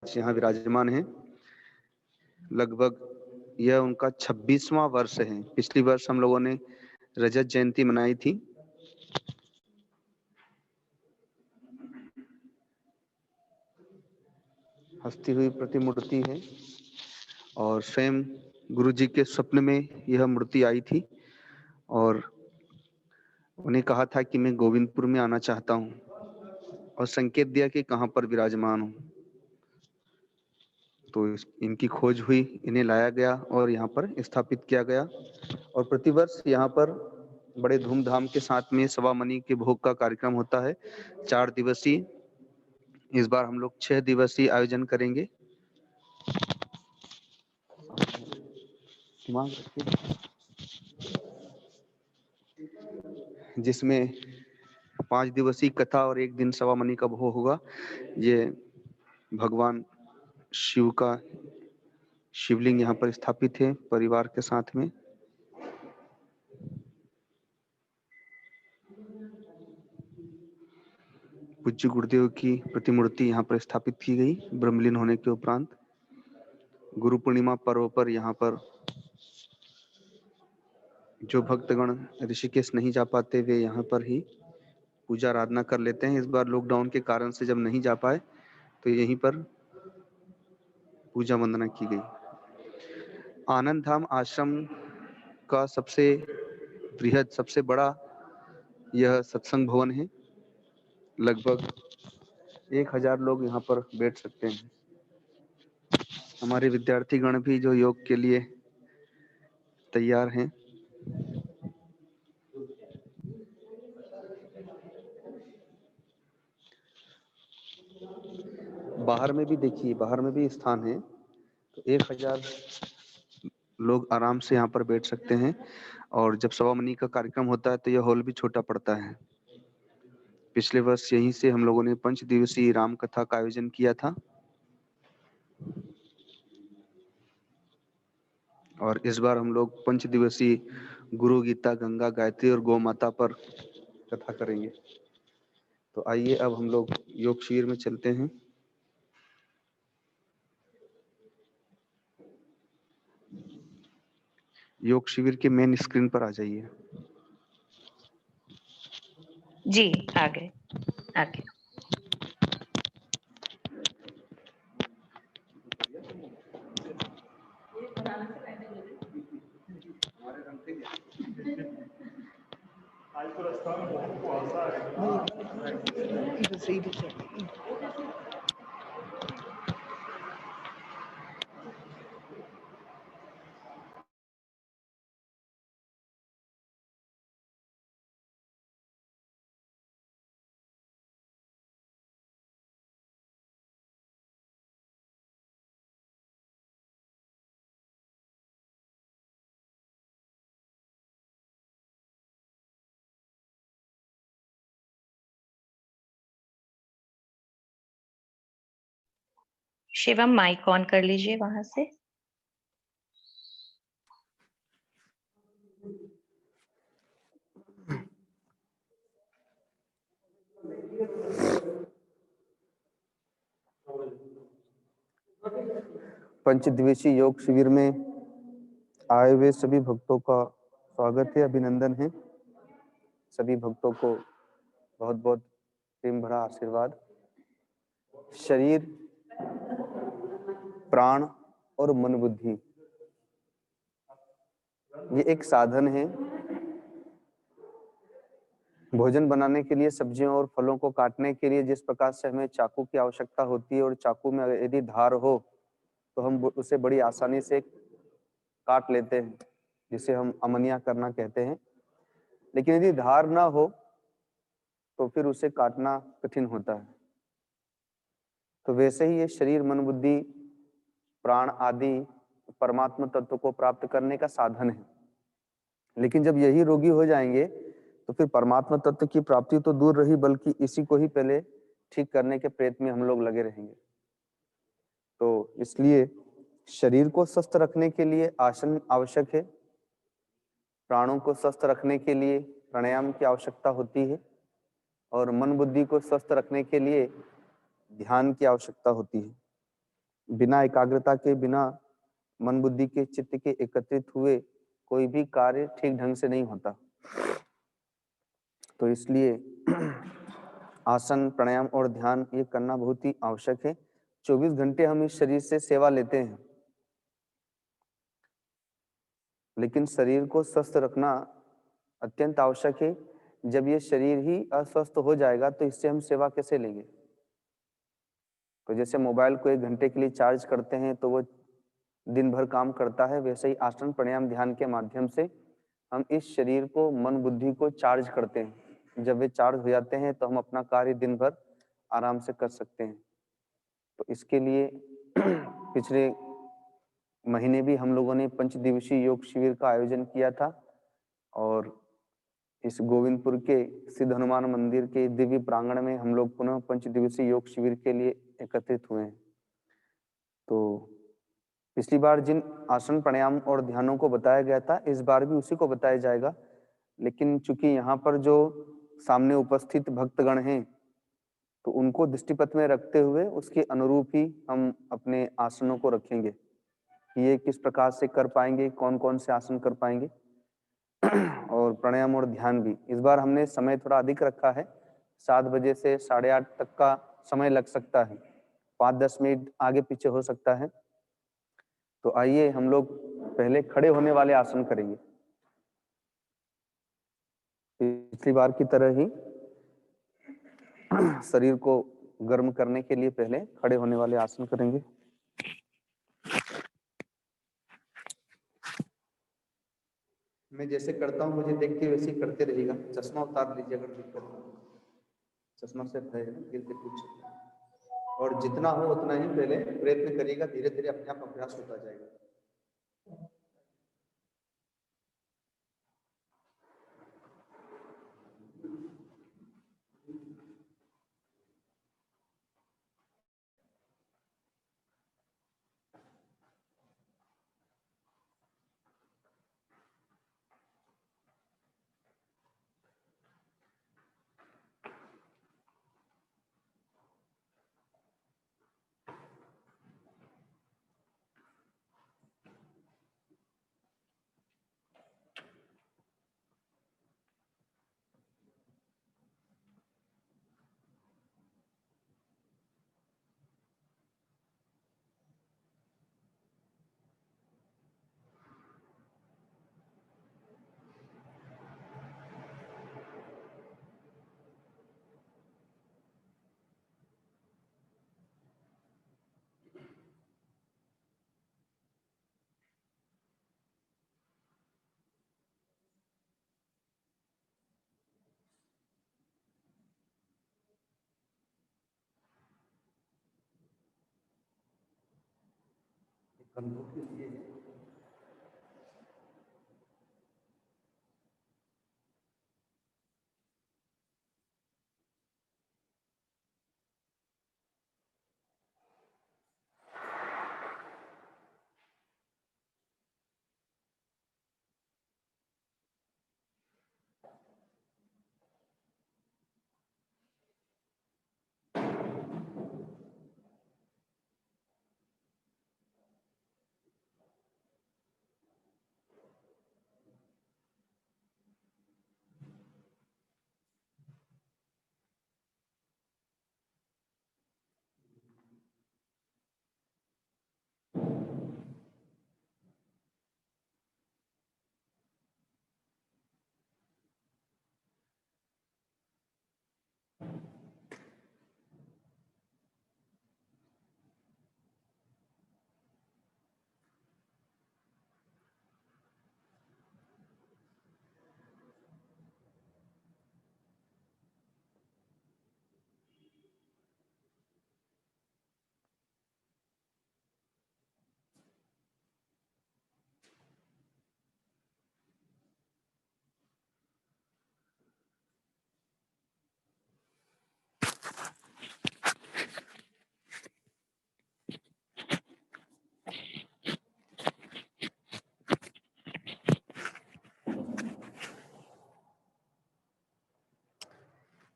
यहाँ विराजमान हैं। लगभग यह उनका 26वां वर्ष है। पिछली वर्ष हम लोगों ने रजत जयंती मनाई थी। हंसती हुई प्रतिमूर्ति है और स्वयं गुरु जी के स्वप्न में यह मूर्ति आई थी और उन्हें कहा था कि मैं गोविंदपुर में आना चाहता हूँ और संकेत दिया कि कहाँ पर विराजमान हूँ। तो इनकी खोज हुई, इन्हें लाया गया और यहाँ पर स्थापित किया गया और प्रतिवर्ष यहाँ पर बड़े धूमधाम के साथ में सवा मनी के भोग का कार्यक्रम होता है। 4 दिवसीय, इस बार हम लोग 6 दिवसीय आयोजन करेंगे। जिसमें 5 दिवसीय कथा और 1 दिन सवा मनी का भोग होगा। ये भगवान शिव का शिवलिंग यहाँ पर स्थापित है परिवार के साथ में। पूज्य गुरुदेव की प्रतिमूर्ति यहाँ पर स्थापित की गई ब्रह्मलीन होने के उपरांत। गुरु पूर्णिमा पर्व पर यहाँ पर जो भक्तगण ऋषिकेश नहीं जा पाते वे यहाँ पर ही पूजा आराधना कर लेते हैं। इस बार लॉकडाउन के कारण से जब नहीं जा पाए तो यहीं पर पूजा वंदना की गई। आनंद धाम आश्रम का सबसे बृहद, सबसे बड़ा यह सत्संग भवन है। लगभग 1000 लोग यहाँ पर बैठ सकते हैं। हमारे विद्यार्थी गण भी जो योग के लिए तैयार हैं। बाहर में भी देखिए, बाहर में भी स्थान है, तो 1000 लोग आराम से यहाँ पर बैठ सकते हैं। और जब सवा मनी का कार्यक्रम होता है तो यह हॉल भी छोटा पड़ता है। पिछले वर्ष यहीं से हम लोगों ने 5 दिवसीय राम कथा का आयोजन किया था और इस बार हम लोग 5 दिवसीय गुरु गीता, गंगा, गायत्री और गौ माता पर कथा करेंगे। तो आइए अब हम लोग योग शिविर में चलते हैं। योग शिविर के मेन स्क्रीन पर आ जाइए। जी आ गए। शिवम माइक ऑन कर लीजिए वहां से। पंचदिवसीय योग शिविर में आए हुए सभी भक्तों का स्वागत है, अभिनंदन है। सभी भक्तों को बहुत बहुत प्रेम भरा आशीर्वाद। शरीर, प्राण और मन बुद्धि ये एक साधन है। भोजन बनाने के लिए, सब्जियों और फलों को काटने के लिए जिस प्रकार से हमें चाकू की आवश्यकता होती है और चाकू में यदि धार हो तो हम उसे बड़ी आसानी से काट लेते हैं, जिसे हम अमनिया करना कहते हैं। लेकिन यदि धार ना हो तो फिर उसे काटना कठिन होता है। तो वैसे ही ये शरीर, मन, बुद्धि, प्राण आदि परमात्मा तत्व को प्राप्त करने का साधन है। लेकिन जब यही रोगी हो जाएंगे तो फिर परमात्मा तत्व की प्राप्ति तो दूर रही, बल्कि इसी को ही पहले ठीक करने के प्रयत्न में हम लोग लगे रहेंगे। तो इसलिए शरीर को स्वस्थ रखने के लिए आसन आवश्यक है, प्राणों को स्वस्थ रखने के लिए प्राणायाम की आवश्यकता होती है और मन बुद्धि को स्वस्थ रखने के लिए ध्यान की आवश्यकता होती है। बिना एकाग्रता के, बिना मन बुद्धि के, चित्त के एकत्रित हुए कोई भी कार्य ठीक ढंग से नहीं होता। तो इसलिए आसन, प्राणायाम और ध्यान ये करना बहुत ही आवश्यक है। 24 घंटे हम इस शरीर से सेवा लेते हैं, लेकिन शरीर को स्वस्थ रखना अत्यंत आवश्यक है। जब ये शरीर ही अस्वस्थ हो जाएगा तो इससे हम सेवा कैसे लेंगे? तो जैसे मोबाइल को 1 घंटे के लिए चार्ज करते हैं तो वो दिन भर काम करता है, वैसे ही आसन, प्राणायाम, ध्यान के माध्यम से हम इस शरीर को, मन बुद्धि को चार्ज करते हैं। जब वे चार्ज हो जाते हैं तो हम अपना कार्य दिन भर आराम से कर सकते हैं। तो इसके लिए पिछले महीने भी हम लोगों ने 5 दिवसीय योग शिविर का आयोजन किया था और इस गोविंदपुर के सिद्ध हनुमान मंदिर के दिव्य प्रांगण में हम लोग पुनः 5 दिवसीय योग शिविर के लिए एकत्रित हुए हैं। तो पिछली बार जिन आसन, प्राणायाम और ध्यानों को बताया गया था, इस बार भी उसी को बताया जाएगा। लेकिन चूंकि यहाँ पर जो सामने उपस्थित भक्तगण हैं, तो उनको दृष्टिपथ में रखते हुए उसके अनुरूप ही हम अपने आसनों को रखेंगे कि ये किस प्रकार से कर पाएंगे, कौन कौन से आसन कर पाएंगे। और प्राणायाम और ध्यान भी इस बार हमने समय थोड़ा अधिक रखा है। 7 बजे से 8:30 तक का समय लग सकता है, 5-10 मिनट आगे पीछे हो सकता है। तो आइए हम लोग पहले खड़े होने वाले आसन करेंगे। पिछली बार की तरह ही शरीर को गर्म करने के लिए पहले खड़े होने वाले आसन करेंगे। मैं जैसे करता हूँ मुझे देख के वैसे ही करते रहिएगा। चश्मा उतार लीजिए अगर दिक्कत हो। चश्मा से है ना, गिर के पूछ सकते हैं। और जितना हो उतना ही पहले प्रयत्न करिएगा, धीरे धीरे अपने आप अभ्यास होता जाएगा। कंधों के लिए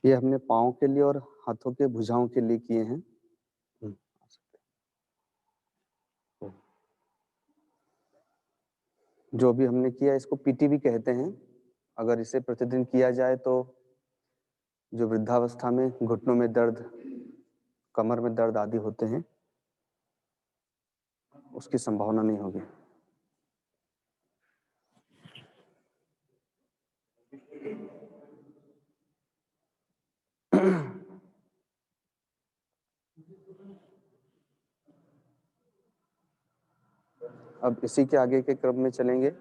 ये हमने पाँव के लिए और हाथों के भुजाओं के लिए किए हैं। जो भी हमने किया इसको पीटी भी कहते हैं। अगर इसे प्रतिदिन किया जाए तो जो वृद्धावस्था में घुटनों में दर्द, कमर में दर्द आदि होते हैं, उसकी संभावना नहीं होगी। अब इसी के आगे के क्रम में चलेंगे।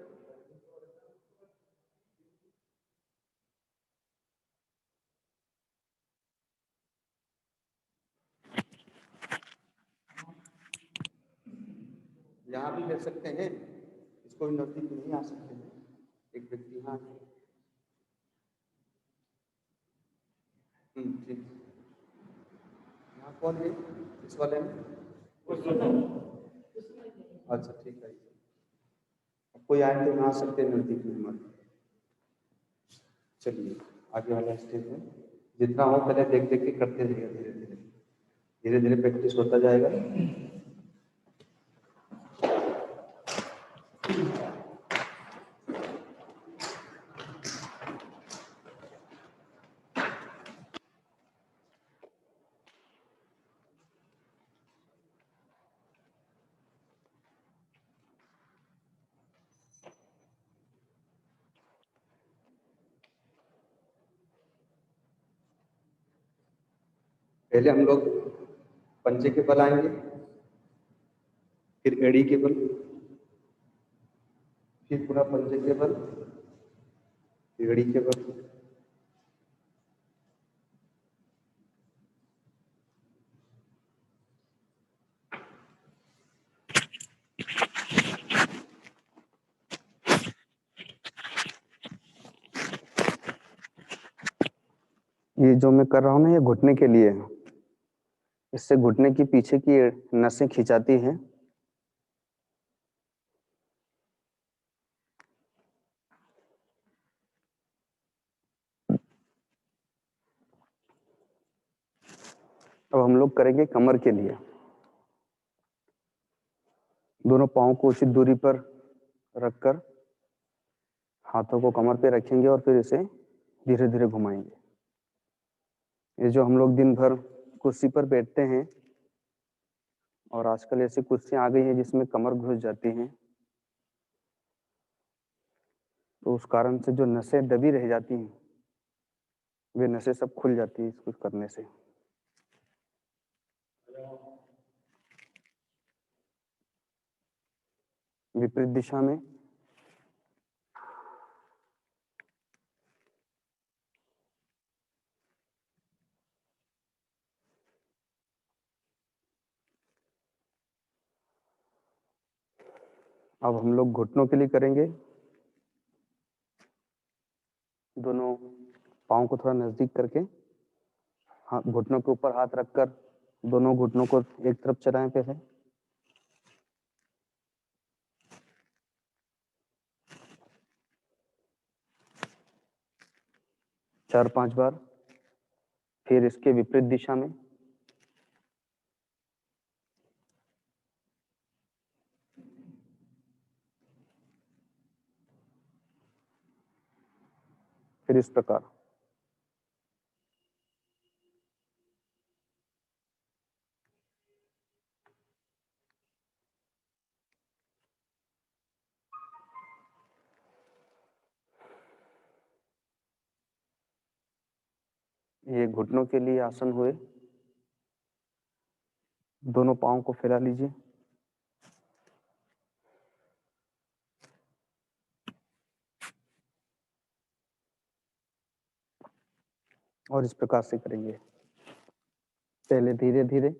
यहाँ भी ले सकते हैं, इसको भी नजदीक नहीं आ सकते हैं। एक व्यक्ति यहाँ, ठीक। यहाँ कौन है इस वाले में? अच्छा ठीक है, कोई आए तो यहाँ आ सकते हैं नजदीक में हमारे। चलिए आगे वाला स्टेप है, जितना हो पहले देख देख के करते रहिए, धीरे धीरे धीरे धीरे प्रैक्टिस होता जाएगा। पहले हम लोग पंजे के बल आएंगे, फिर एड़ी के बल, फिर पूरा पंजे के बल, एड़ी के बल। ये जो मैं कर रहा हूँ ना, ये घुटने के लिए है। इससे घुटने की पीछे की नसें खिंचाती हैं। अब हम लोग करेंगे कमर के लिए। दोनों पाँव को उचित दूरी पर रखकर हाथों को कमर पे रखेंगे और फिर इसे धीरे धीरे घुमाएंगे। ये जो हम लोग दिन भर कुर्सी पर बैठते हैं, और आजकल ऐसी कुर्सियां आ गई हैं जिसमें कमर घुस जाती हैं, तो उस कारण से जो नसें दबी रह जाती हैं, वे नसें सब खुल जाती हैं इसको करने से। विपरीत दिशा में अब हम लोग घुटनों के लिए करेंगे। दोनों पाँव को थोड़ा नजदीक करके, हाँ, घुटनों के ऊपर हाथ रखकर दोनों घुटनों को एक तरफ चलाएं पहले। 4-5 बार। फिर इसके विपरीत दिशा में। फिर इस प्रकार। ये घुटनों के लिए आसन हुए। दोनों पाँव को फैला लीजिए और इस प्रकार से करेंगे। पहले धीरे धीरे,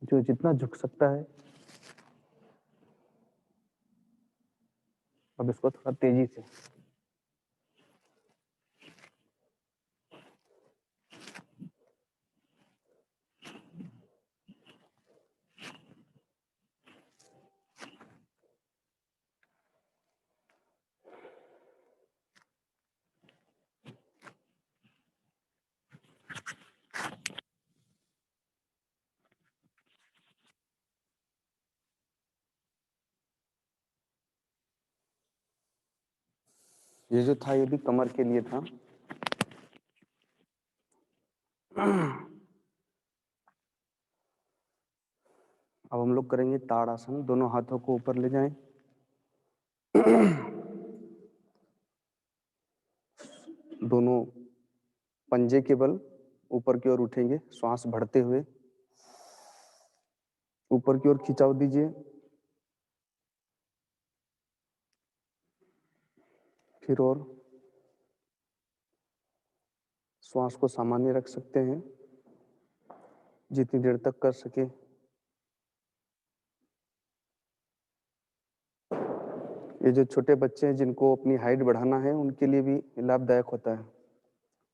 जो जितना झुक सकता है। अब इसको थोड़ा तेजी से। ये जो था ये भी कमर के लिए था। अब हम लोग करेंगे ताड़ासन। दोनों हाथों को ऊपर ले जाएं। दोनों पंजे के बल ऊपर की ओर उठेंगे, श्वास बढ़ते हुए ऊपर की ओर खिंचाव दीजिए। फिर और श्वास को सामान्य रख सकते हैं जितनी देर तक कर सके। ये जो छोटे बच्चे हैं जिनको अपनी हाइट बढ़ाना है उनके लिए भी लाभदायक होता है।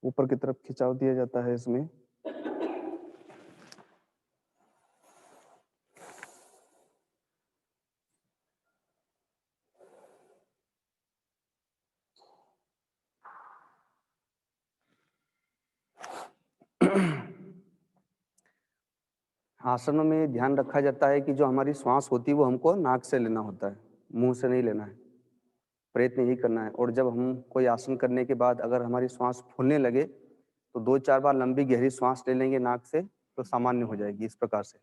ऊपर की तरफ खिंचाव दिया जाता है इसमें। आसनों में ध्यान रखा जाता है कि जो हमारी श्वास होती है वो हमको नाक से लेना होता है, मुंह से नहीं लेना है। प्रयत्न यही करना है। और जब हम कोई आसन करने के बाद अगर हमारी श्वास फूलने लगे तो 2-4 बार लंबी गहरी श्वास ले लेंगे नाक से तो सामान्य हो जाएगी। इस प्रकार से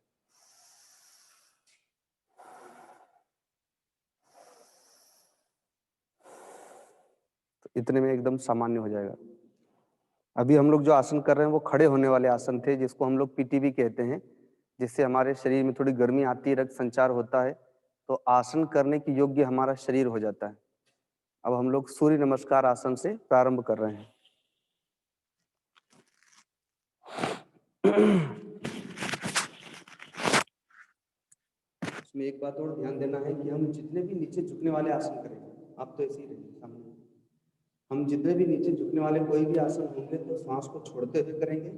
तो इतने में एकदम सामान्य हो जाएगा। अभी हम लोग जो आसन कर रहे हैं वो खड़े होने वाले आसन थे, जिसको हम लोग पीटीबी कहते हैं, जिससे हमारे शरीर में थोड़ी गर्मी आती है, रक्त संचार होता है, तो आसन करने की योग्य हमारा शरीर हो जाता है। अब हम लोग सूर्य नमस्कार आसन से प्रारंभ कर रहे हैं। इसमें एक बात और ध्यान देना है कि हम जितने भी नीचे झुकने वाले आसन करेंगे, आप तो ऐसे ही रहेंगे सामने, हम जितने भी नीचे झुकने वाले कोई भी आसन होंगे तो श्वास को छोड़ते हुए करेंगे,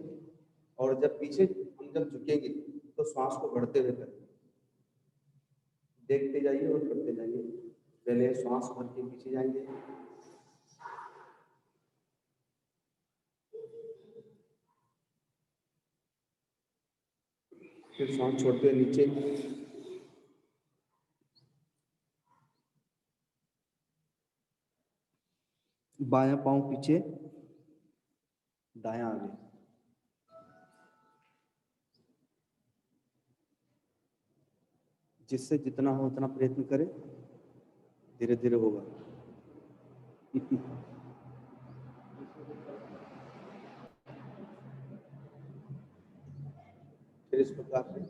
और जब पीछे हम जब झुकेंगे तो श्वास को बढ़ते हुए करेंगे। देखते जाइए और करते जाइए। पहले श्वास भर के पीछे जाएंगे, फिर श्वास छोड़ते हुए नीचे, बायां पांव पीछे, दायां आगे। जिससे जितना हो उतना प्रयत्न करें, धीरे धीरे होगा। फिर इस प्रकार से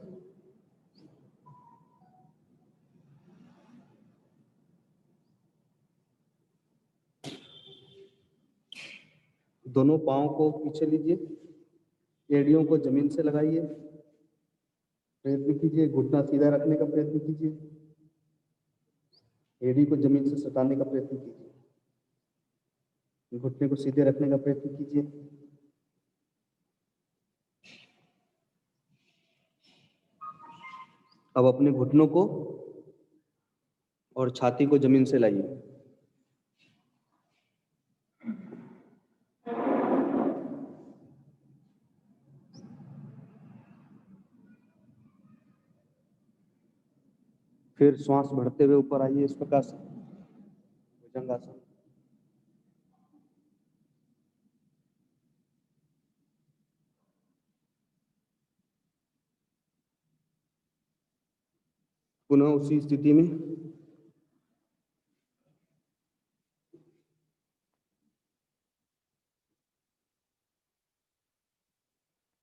दोनों पांव को पीछे लीजिए, एड़ियों को जमीन से लगाइए, प्रयत्न कीजिए घुटना सीधा रखने का प्रयत्न कीजिए, एड़ी को जमीन से सटाने का प्रयत्न कीजिए, घुटने को सीधे रखने का प्रयत्न कीजिए। अब अपने घुटनों को और छाती को जमीन से लाइए। फिर श्वास बढ़ते हुए ऊपर आइए इस प्रकार से, भुजंगासन। पुनः उसी स्थिति में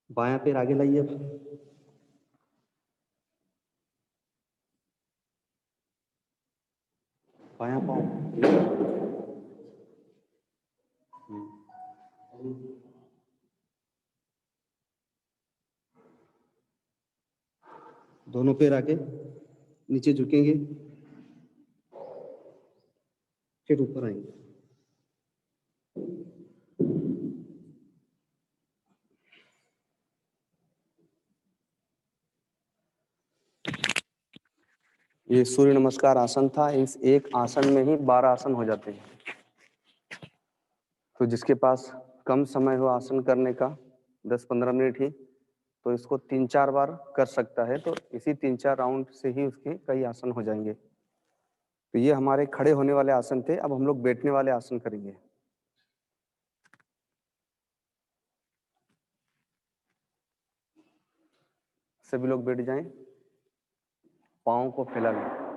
बायां पैर आगे लाइए। बायां पांव दोनों पैर आगे नीचे झुकेंगे, फिर ऊपर आएंगे। ये सूर्य नमस्कार आसन था। इस एक आसन में ही 12 आसन हो जाते हैं। तो जिसके पास कम समय हो आसन करने का, 10-15 मिनट ही, तो इसको 3-4 बार कर सकता है। तो इसी 3-4 राउंड से ही उसके कई आसन हो जाएंगे। तो ये हमारे खड़े होने वाले आसन थे। अब हम लोग बैठने वाले आसन करेंगे। सभी लोग बैठ जाएं, पाँव को फैला लें।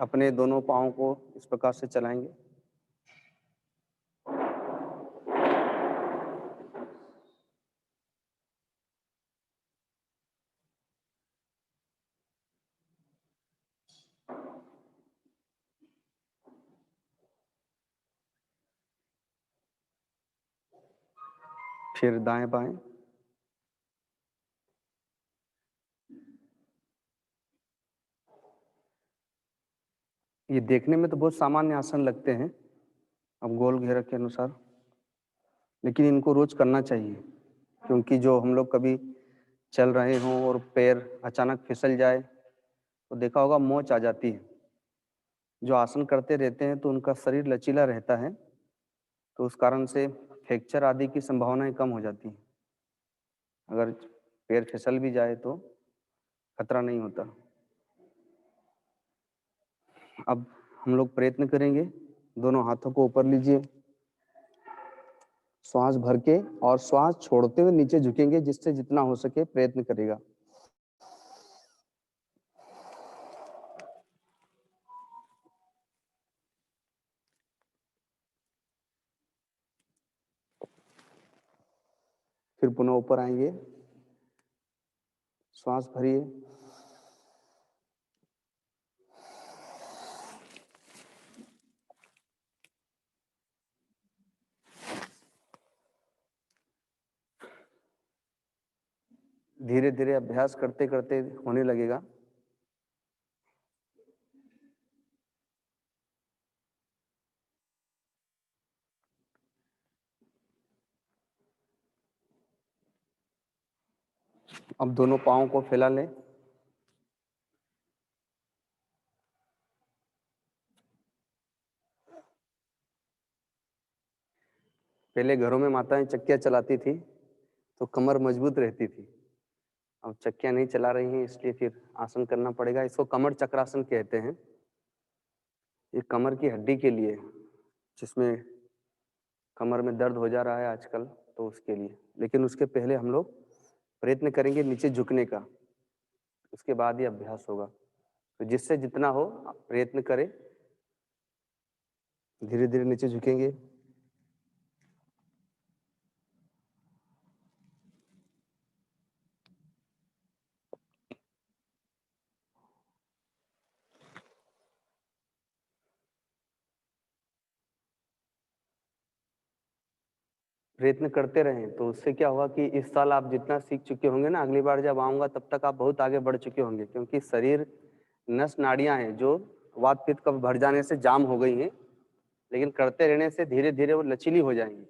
अपने दोनों पाँव को इस प्रकार से चलाएंगे। फिर दाएं बाएं। ये देखने में तो बहुत सामान्य आसन लगते हैं अब गोल घेरा के अनुसार, लेकिन इनको रोज करना चाहिए, क्योंकि जो हम लोग कभी चल रहे हों और पैर अचानक फिसल जाए तो देखा होगा मोच आ जाती है। जो आसन करते रहते हैं तो उनका शरीर लचीला रहता है, तो उस कारण से फ्रैक्चर आदि की संभावनाएं कम हो जाती हैं। अगर पैर फिसल भी जाए तो खतरा नहीं होता। अब हम लोग प्रयत्न करेंगे, दोनों हाथों को ऊपर लीजिए, श्वास भर के और श्वास छोड़ते हुए नीचे झुकेंगे, जिससे जितना हो सके प्रयत्न करेगा। फिर पुनः ऊपर आएंगे, श्वास भरिए, धीरे धीरे अभ्यास करते करते होने लगेगा। अब दोनों पाँव को फैला लें। पहले घरों में माताएं चक्कियां चलाती थी तो कमर मजबूत रहती थी। अब चक्कियां नहीं चला रही हैं, इसलिए फिर आसन करना पड़ेगा। इसको कमर चक्रासन कहते हैं। ये कमर की हड्डी के लिए, जिसमें कमर में दर्द हो जा रहा है आजकल, तो उसके लिए। लेकिन उसके पहले हम लोग प्रयत्न करेंगे नीचे झुकने का, उसके बाद ही अभ्यास होगा। तो जिससे जितना हो प्रयत्न करें। धीरे धीरे नीचे झुकेंगे। प्रयत्न करते रहें, तो उससे क्या होगा कि इस साल आप जितना सीख चुके होंगे ना, अगली बार जब आऊंगा तब तक आप बहुत आगे बढ़ चुके होंगे। क्योंकि शरीर नस नाड़ियां हैं जो वात पित्त कफ भर जाने से जाम हो गई हैं, लेकिन करते रहने से धीरे धीरे वो लचीली हो जाएंगी।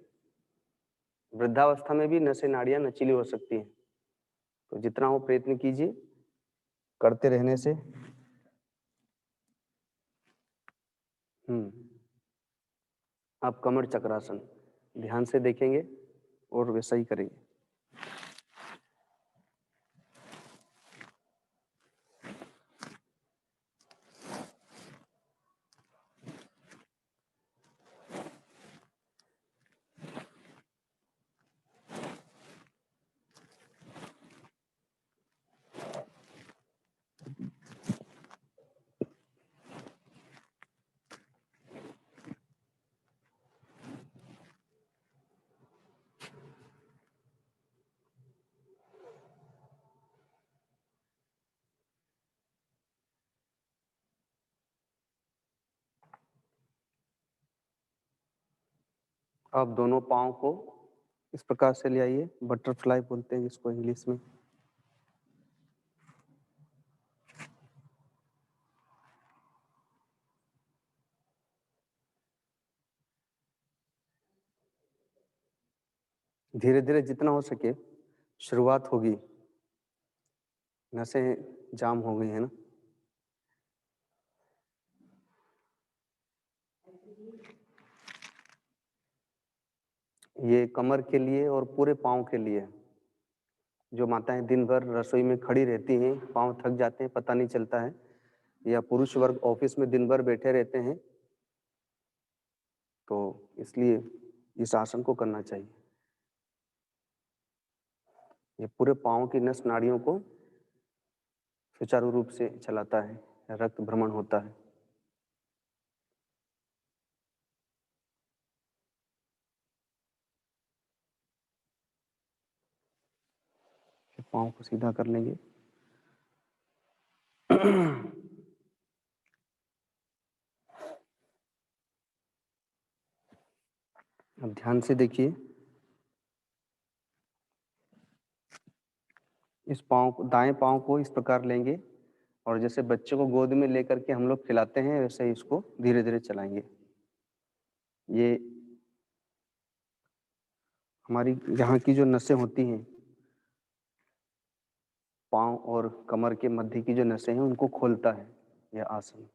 वृद्धावस्था में भी नसें नाड़ियां लचीली हो सकती हैं। तो जितना हो प्रयत्न कीजिए करते रहने से। आप कमर चक्रासन ध्यान से देखेंगे और वैसा ही करेंगे। आप दोनों पाँव को इस प्रकार से ले आइए, बटरफ्लाई बोलते हैं जिसको इंग्लिश में। धीरे धीरे जितना हो सके शुरुआत होगी। नसें जाम हो गई है ना। ये कमर के लिए और पूरे पाँव के लिए। जो माताएं दिन भर रसोई में खड़ी रहती हैं, पाँव थक जाते हैं, पता नहीं चलता है, या पुरुष वर्ग ऑफिस में दिन भर बैठे रहते हैं, तो इसलिए इस आसन को करना चाहिए। ये पूरे पाँव की नस नाड़ियों को सुचारू रूप से चलाता है, रक्त भ्रमण होता है। पाँव को सीधा कर लेंगे। अब ध्यान से देखिए, इस पाँव को, दाएं पाँव को इस प्रकार लेंगे और जैसे बच्चे को गोद में लेकर के हम लोग खिलाते हैं, वैसे ही इसको धीरे धीरे चलाएंगे। ये हमारी यहाँ की जो नसें होती हैं, पाँव और कमर के मध्य की जो नसें हैं, उनको खोलता है यह आसन।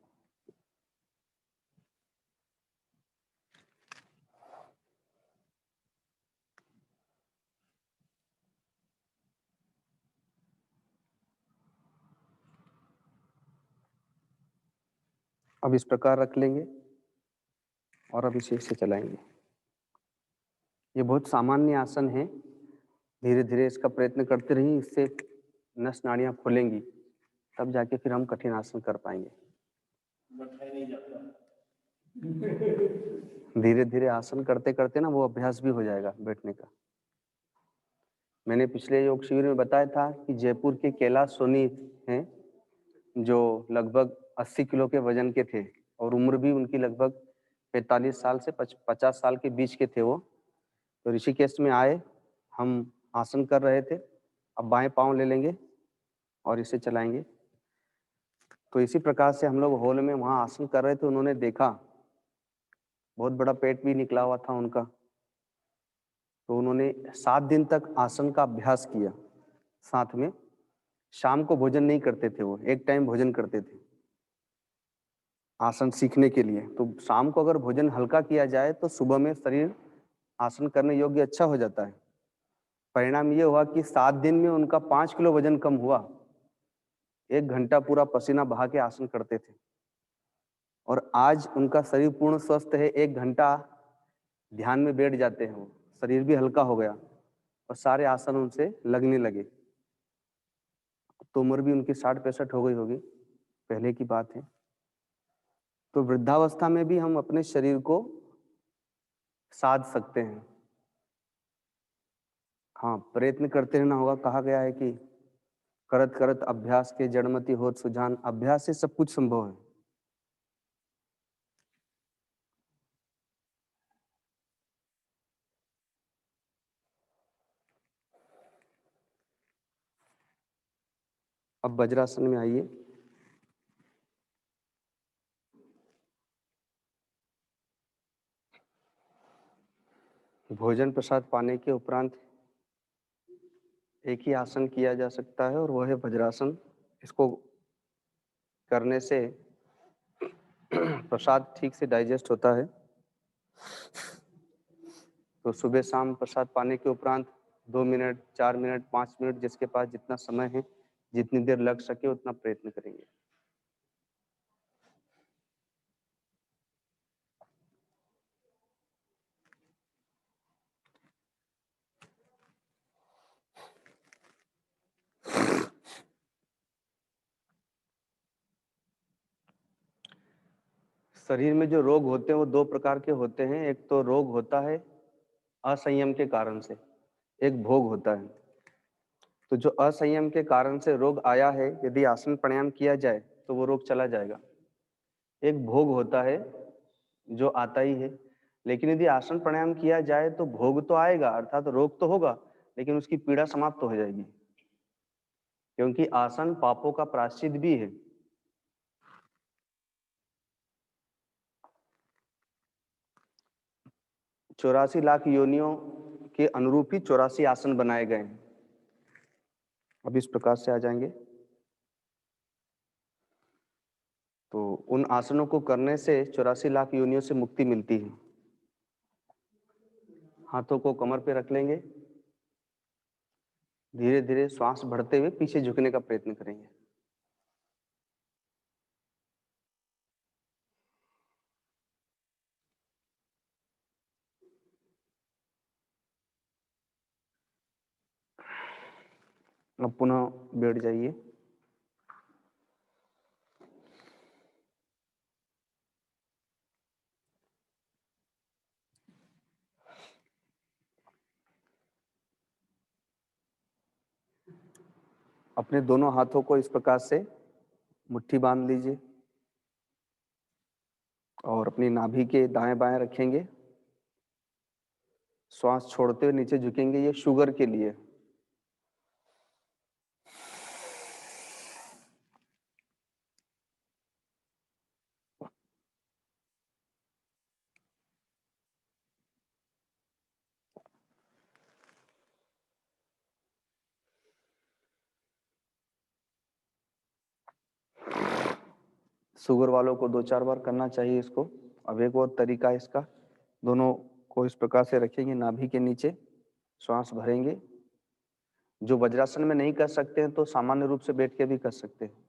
अब इस प्रकार रख लेंगे और अब इसे चलाएंगे। ये बहुत सामान्य आसन है, धीरे धीरे इसका प्रयत्न करते रहिए, इससे नस नाड़ियाँ खुलेंगी, तब जाके फिर हम कठिन आसन कर पाएंगे। धीरे धीरे आसन करते करते ना वो अभ्यास भी हो जाएगा बैठने का। मैंने पिछले योग शिविर में बताया था कि जयपुर के कैलाश सोनी हैं, जो लगभग 80 किलो के वजन के थे और उम्र भी उनकी लगभग 45 साल से 50 साल के बीच के थे। वो तो ऋषिकेश में आए, हम आसन कर रहे थे। अब बाएं पाँव ले लेंगे और इसे चलाएंगे। तो इसी प्रकार से हम लोग हॉल में वहाँ आसन कर रहे थे, उन्होंने देखा बहुत बड़ा पेट भी निकला हुआ था उनका। तो उन्होंने 7 दिन तक आसन का अभ्यास किया साथ में। शाम को भोजन नहीं करते थे, वो एक टाइम भोजन करते थे आसन सीखने के लिए। तो शाम को अगर भोजन हल्का किया जाए तो सुबह में शरीर आसन करने योग्य अच्छा हो जाता है। परिणाम ये हुआ कि 7 दिन में उनका 5 किलो वजन कम हुआ। 1 घंटा पूरा पसीना बहा के आसन करते थे और आज उनका शरीर पूर्ण स्वस्थ है। 1 घंटा ध्यान में बैठ जाते हैं, वो शरीर भी हल्का हो गया और सारे आसन उनसे लगने लगे। तो उम्र भी उनकी 60-65 हो गई होगी, पहले की बात है। तो वृद्धावस्था में भी हम अपने शरीर को साध सकते हैं। हाँ, प्रयत्न करते रहना होगा। कहा गया है कि करत करत अभ्यास के जड़मति होत सुजान। अभ्यास से सब कुछ संभव है। अब वज्रासन में आइए। भोजन प्रसाद पाने के उपरांत एक ही आसन किया जा सकता है और वह है वज्रासन। इसको करने से प्रसाद ठीक से डाइजेस्ट होता है। तो सुबह शाम प्रसाद पाने के उपरांत 2 मिनट, 4 मिनट, 5 मिनट, जिसके पास जितना समय है, जितनी देर लग सके उतना प्रयत्न करेंगे। शरीर में जो रोग होते हैं वो 2 प्रकार के होते हैं। एक तो रोग होता है असंयम के कारण से, एक भोग होता है। तो जो असंयम के कारण से रोग आया है, यदि आसन प्राणायाम किया जाए तो वो रोग चला जाएगा। एक भोग होता है जो आता ही है, लेकिन यदि आसन प्राणायाम किया जाए तो भोग तो आएगा, अर्थात रोग तो होगा, लेकिन उसकी पीड़ा समाप्त हो जाएगी, क्योंकि आसन पापों का प्रायश्चित भी है। चौरासी लाख योनियों के अनुरूप ही 84 आसन बनाए गए हैं। अब इस प्रकार से आ जाएंगे। तो उन आसनों को करने से 84 लाख योनियों से मुक्ति मिलती है। हाथों को कमर पे रख लेंगे। धीरे धीरे श्वास बढ़ते हुए पीछे झुकने का प्रयत्न करेंगे। अब पुनः बैठ जाइए। अपने दोनों हाथों को इस प्रकार से मुट्ठी बांध लीजिए और अपनी नाभि के दाएं बाएं रखेंगे। श्वास छोड़ते हुए नीचे झुकेंगे। ये शुगर के लिए। शुगर वालों को 2-4 बार करना चाहिए इसको। अब एक और तरीका है इसका। दोनों को इस प्रकार से रखेंगे, नाभि के नीचे श्वास भरेंगे। जो वज्रासन में नहीं कर सकते हैं तो सामान्य रूप से बैठ के भी कर सकते हैं।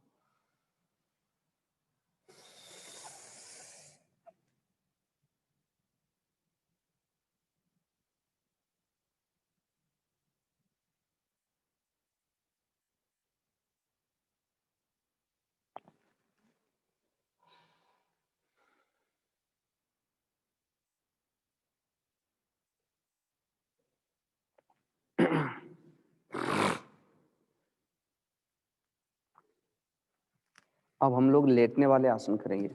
अब हम लोग लेटने वाले आसन करेंगे।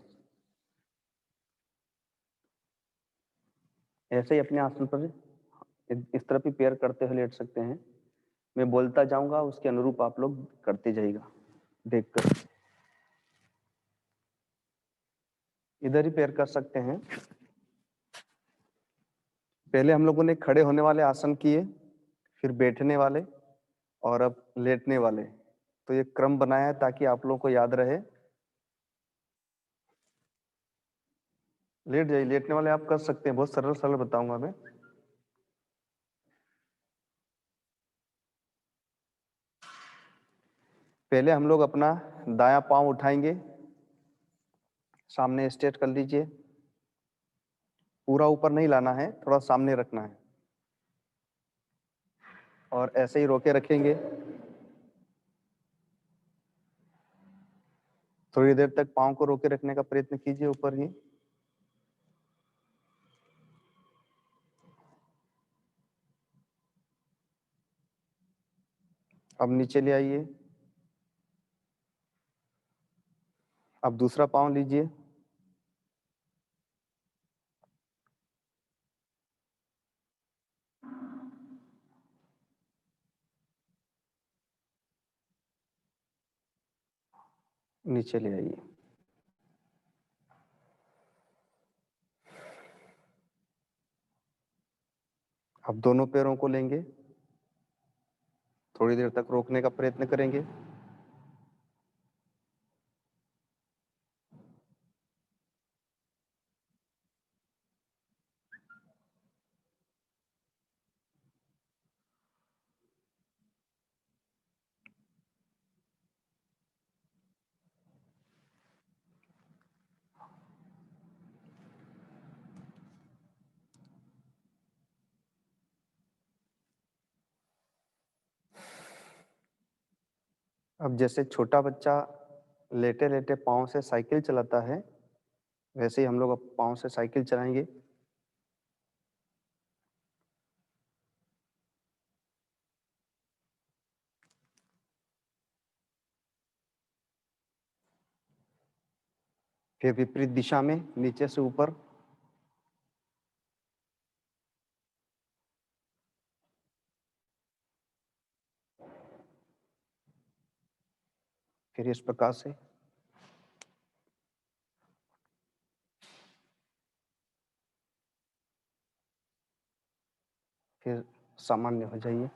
ऐसे ही अपने आसन पर इस तरफ ही पैर करते हुए लेट सकते हैं। मैं बोलता जाऊंगा, उसके अनुरूप आप लोग करते जाइएगा देखकर। इधर ही पैर कर सकते हैं। पहले हम लोगों ने खड़े होने वाले आसन किए, फिर बैठने वाले और अब लेटने वाले। तो ये क्रम बनाया है ताकि आप लोगों को याद रहे। लेट जाइए। लेटने वाले आप कर सकते हैं, बहुत सरल सरल बताऊंगा मैं। पहले हम लोग अपना दायां पांव उठाएंगे, सामने स्ट्रेट कर लीजिए। पूरा ऊपर नहीं लाना है, थोड़ा सामने रखना है और ऐसे ही रोके रखेंगे। थोड़ी देर तक पांव को रोके रखने का प्रयत्न कीजिए ऊपर ही। अब नीचे ले आइए। अब दूसरा पांव लीजिए। नीचे ले आइए। अब दोनों पैरों को लेंगे, थोड़ी देर तक रोकने का प्रयत्न करेंगे। अब जैसे छोटा बच्चा लेटे लेटे पांव से साइकिल चलाता है, वैसे ही हम लोग अब पांव से साइकिल चलाएंगे। फिर विपरीत दिशा में नीचे से ऊपर। फिर इस प्रकार से। फिर सामान्य हो जाइए।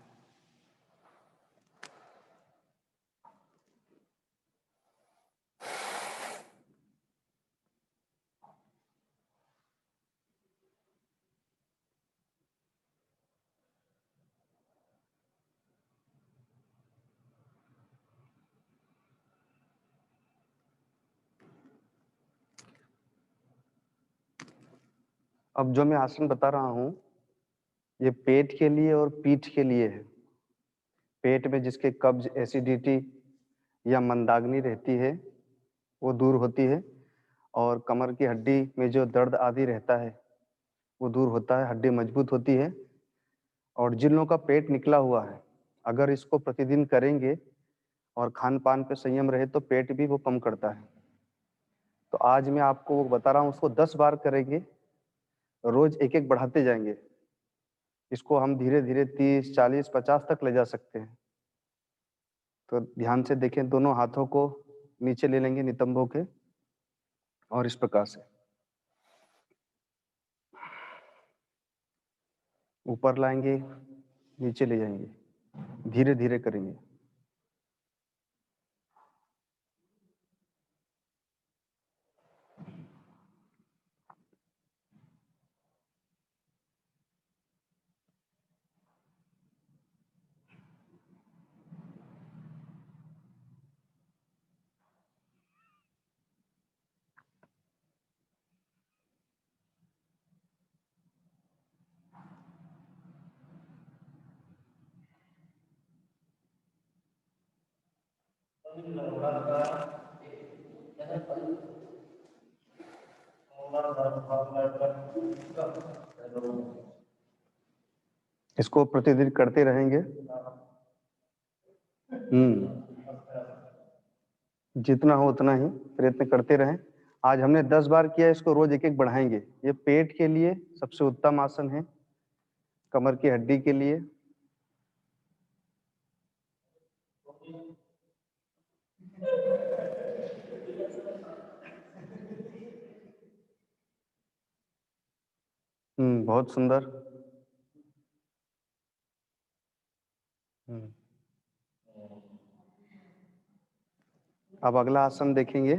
अब जो मैं आसन बता रहा हूँ ये पेट के लिए और पीठ के लिए है। पेट में जिसके कब्ज, एसिडिटी या मंदाग्नि रहती है वो दूर होती है, और कमर की हड्डी में जो दर्द आदि रहता है वो दूर होता है, हड्डी मजबूत होती है। और जिन लोगों का पेट निकला हुआ है, अगर इसको प्रतिदिन करेंगे और खान पान पे संयम रहे तो पेट भी वो कम करता है। तो आज मैं आपको वो बता रहा हूँ, उसको 10 बार करेंगे, रोज एक एक बढ़ाते जाएंगे। इसको हम धीरे धीरे 30, 40, 50 तक ले जा सकते हैं। तो ध्यान से देखें, दोनों हाथों को नीचे ले लेंगे नितंबों के, और इस प्रकार से ऊपर लाएंगे, नीचे ले जाएंगे, धीरे धीरे करेंगे। इसको प्रतिदिन करते रहेंगे। जितना हो उतना ही प्रयत्न करते रहें। आज हमने 10 बार किया, इसको रोज एक एक बढ़ाएंगे। ये पेट के लिए सबसे उत्तम आसन है, कमर की हड्डी के लिए। बहुत सुंदर। अब अगला आसन देखेंगे।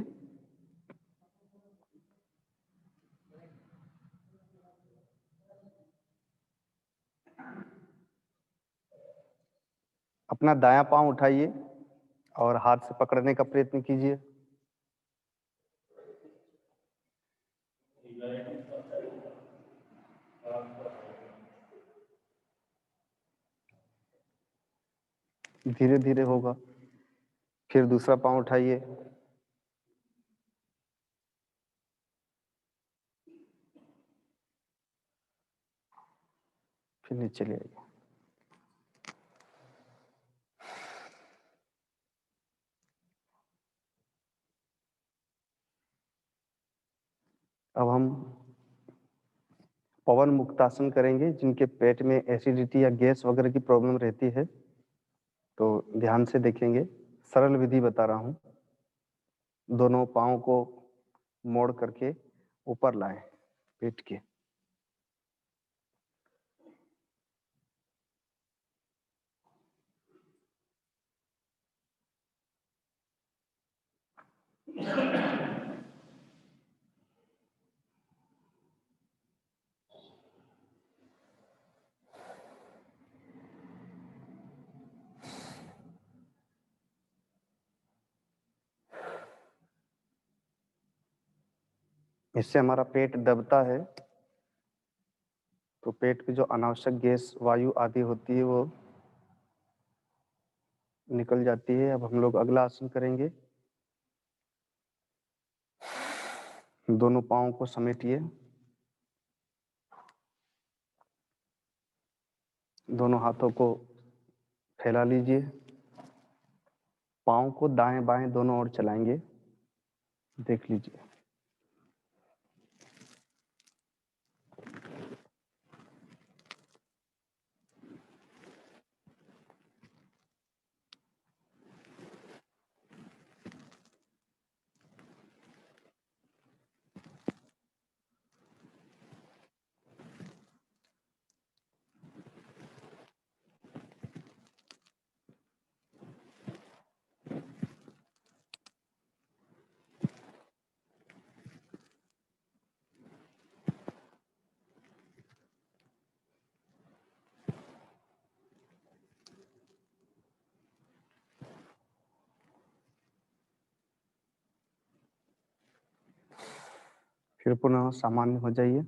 अपना दायां पांव उठाइए और हाथ से पकड़ने का प्रयत्न कीजिए। धीरे धीरे होगा। फिर दूसरा पांव उठाइए। फिर नीचे ले आइए। अब हम पवन मुक्तासन करेंगे। जिनके पेट में एसिडिटी या गैस वगैरह की प्रॉब्लम रहती है तो ध्यान से देखेंगे। सरल विधि बता रहा हूं। दोनों पांव को मोड़ करके ऊपर लाएं पेट के। इससे हमारा पेट दबता है, तो पेट में जो अनावश्यक गैस, वायु आदि होती है वो निकल जाती है। अब हम लोग अगला आसन करेंगे। दोनों पांवों को समेटिए। दोनों हाथों को फैला लीजिए। पांव को दाएं बाएं दोनों ओर चलाएंगे। देख लीजिए। फिर पुनः सामान्य हो जाइए।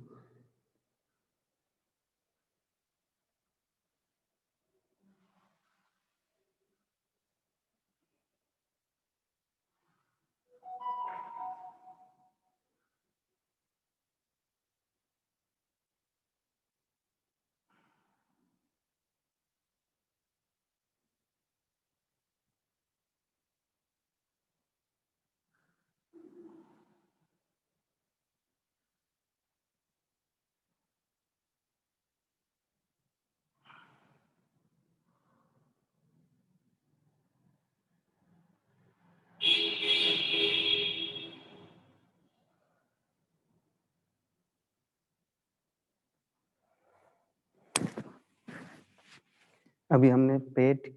अभी हमने पीठ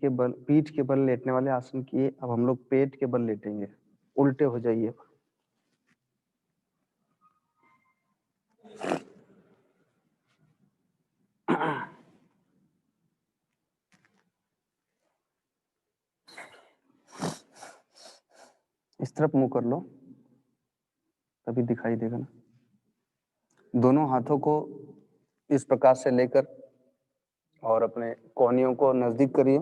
के बल लेटने वाले आसन किए, अब हम लोग पेट के बल लेटेंगे। उल्टे हो जाइए। इस तरफ मुंह कर लो, तभी दिखाई देगा ना। दोनों हाथों को इस प्रकार से लेकर और अपने कोहनियों को नजदीक करिए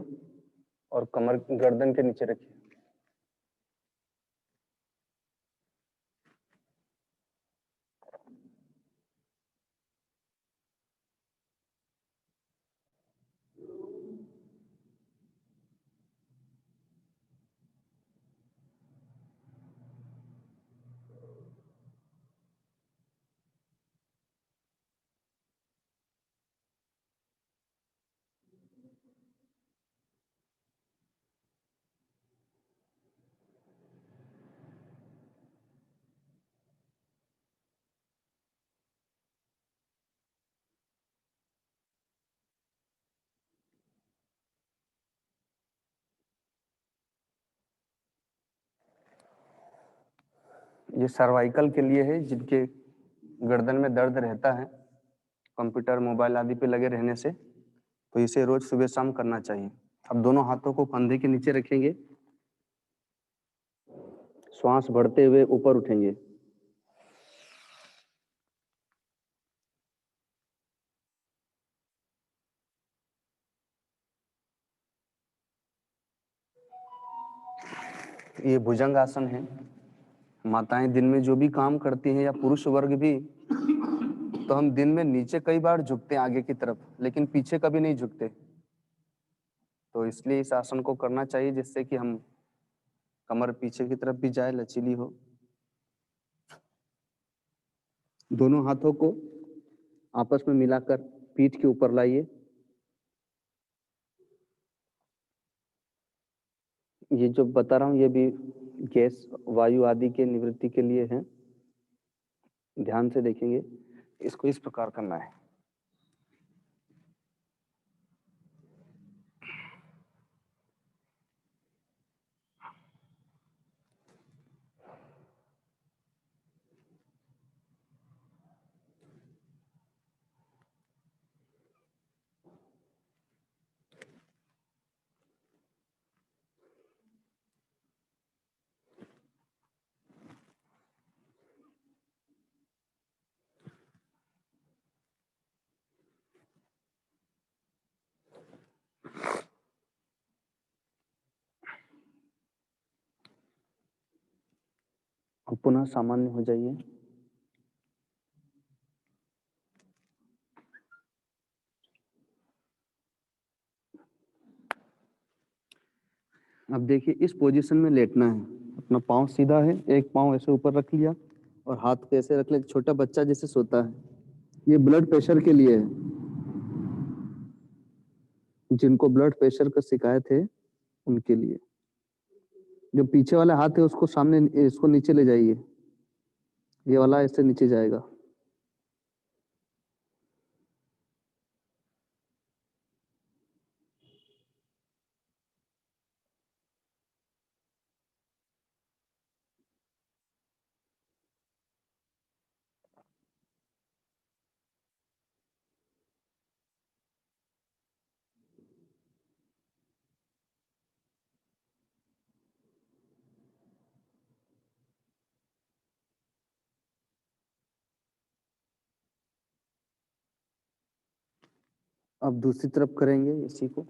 और कमर गर्दन के नीचे रखिए। ये सर्वाइकल के लिए है, जिनके गर्दन में दर्द रहता है कंप्यूटर मोबाइल आदि पे लगे रहने से, तो इसे रोज सुबह शाम करना चाहिए। अब दोनों हाथों को कंधे के नीचे रखेंगे, श्वास बढ़ते हुए ऊपर उठेंगे। ये भुजंग आसन है। माताएं दिन में जो भी काम करती हैं या पुरुष वर्ग भी, तो हम दिन में नीचे कई बार झुकते हैं आगे की तरफ, लेकिन पीछे कभी नहीं झुकते। तो इसलिए इस आसन को करना चाहिए, जिससे कि हम कमर पीछे की तरफ भी जाए, लचीली हो। दोनों हाथों को आपस में मिलाकर पीठ के ऊपर लाइए। ये जो बता रहा हूँ ये भी गैस वायु आदि के निवृत्ति के लिए है। ध्यान से देखेंगे। इसको इस प्रकार करना है। अब पुनः सामान्य हो जाइए। अब देखिए, इस पोजीशन में लेटना है। अपना पाँव सीधा है, एक पाँव ऐसे ऊपर रख लिया और हाथ को ऐसे रख लिया, छोटा बच्चा जैसे सोता है। ये ब्लड प्रेशर के लिए है। जिनको ब्लड प्रेशर का शिकायत है उनके लिए। जो पीछे वाला हाथ है उसको सामने, इसको नीचे ले जाइए। ये वाला ऐसे नीचे जाएगा। अब दूसरी तरफ करेंगे इसी को।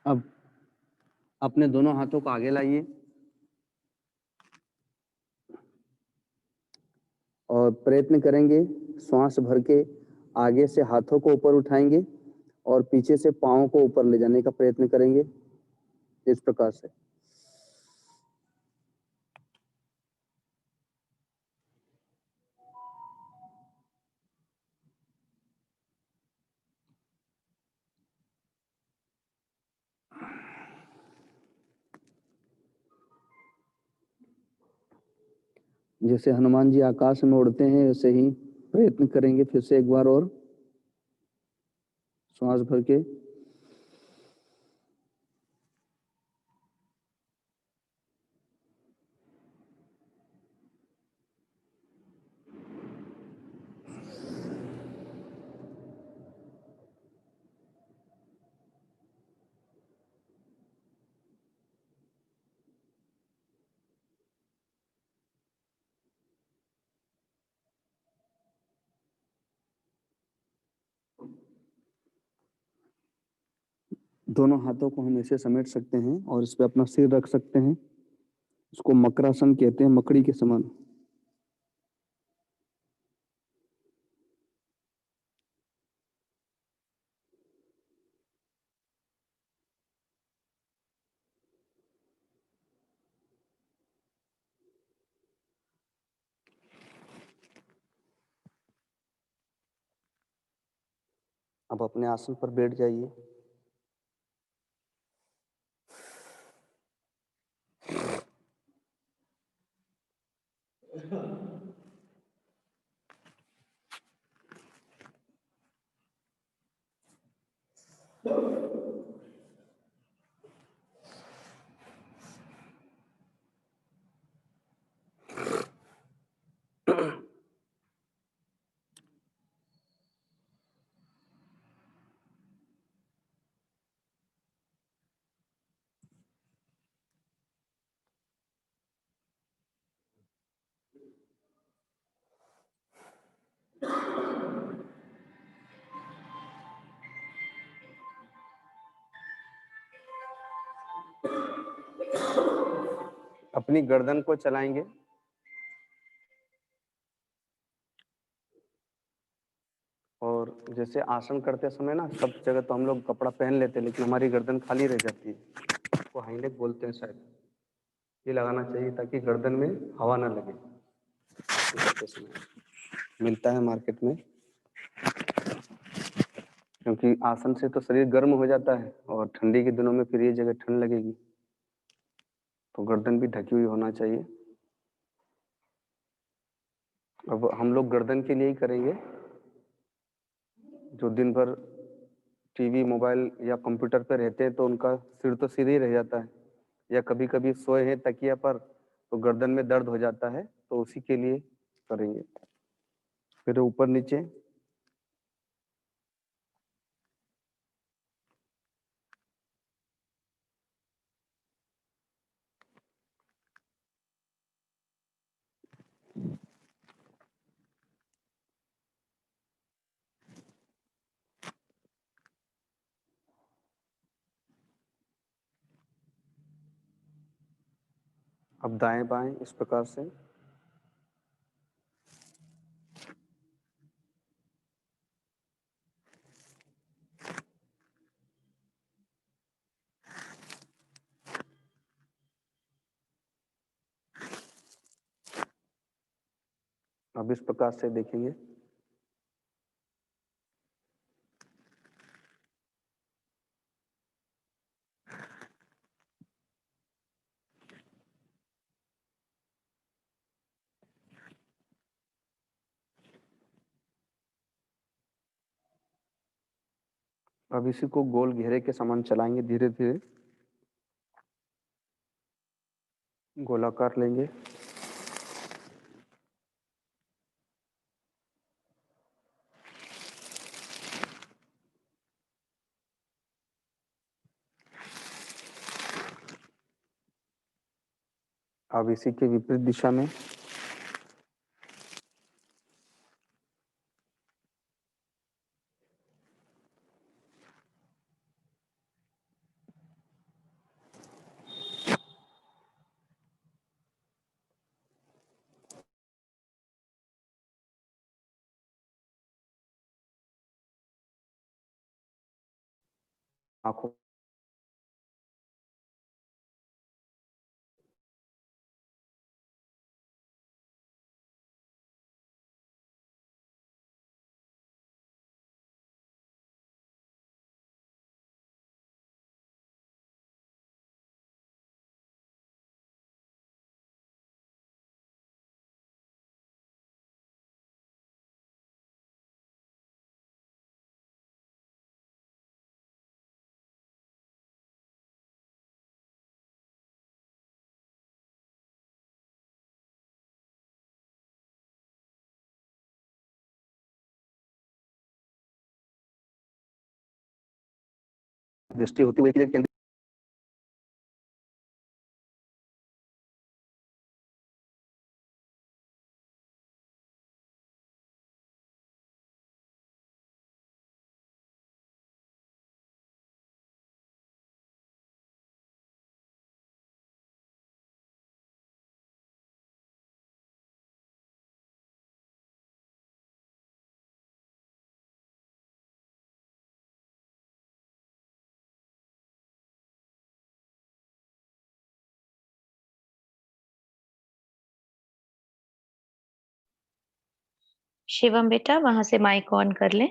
अब अपने दोनों हाथों को आगे लाइए और प्रयत्न करेंगे श्वास भर के आगे से हाथों को ऊपर उठाएंगे और पीछे से पाँव को ऊपर ले जाने का प्रयत्न करेंगे इस प्रकार से। जैसे हनुमान जी आकाश में उड़ते हैं वैसे ही प्रयत्न करेंगे फिर से एक बार और श्वास भर के। दोनों हाथों को हम ऐसे समेट सकते हैं और इस पे अपना सिर रख सकते हैं। इसको मकरासन कहते हैं, मकड़ी के समान। अब अपने आसन पर बैठ जाइए। अपनी गर्दन को चलाएंगे और जैसे आसन करते समय ना सब जगह तो हम लोग कपड़ा पहन लेते हैं लेकिन हमारी गर्दन खाली रह जाती है, उसको हाईनेक बोलते हैं शायद। ये लगाना चाहिए ताकि गर्दन में हवा ना लगे। आसन करते समय मिलता है मार्केट में, क्योंकि आसन से तो शरीर गर्म हो जाता है और ठंडी के दिनों में फिर ये जगह ठंड लगेगी, तो गर्दन भी ढकी हुई होना चाहिए। अब हम लोग गर्दन के लिए ही करेंगे जो दिन भर टीवी मोबाइल या कंप्यूटर पे रहते हैं तो उनका सिर तो सीधे ही रह जाता है, या कभी कभी सोए हैं तकिया पर तो गर्दन में दर्द हो जाता है, तो उसी के लिए करेंगे। फिर ऊपर नीचे। अब दाएं बाएं इस प्रकार से। अब इस प्रकार से देखेंगे। अब इसी को गोल घेरे के समान चलाएंगे, धीरे धीरे गोलाकार लेंगे। अब इसी के विपरीत दिशा में। आंखों दृष्टि होती हुई केंद्रित शिवम बेटा वहां से माइक ऑन कर लें।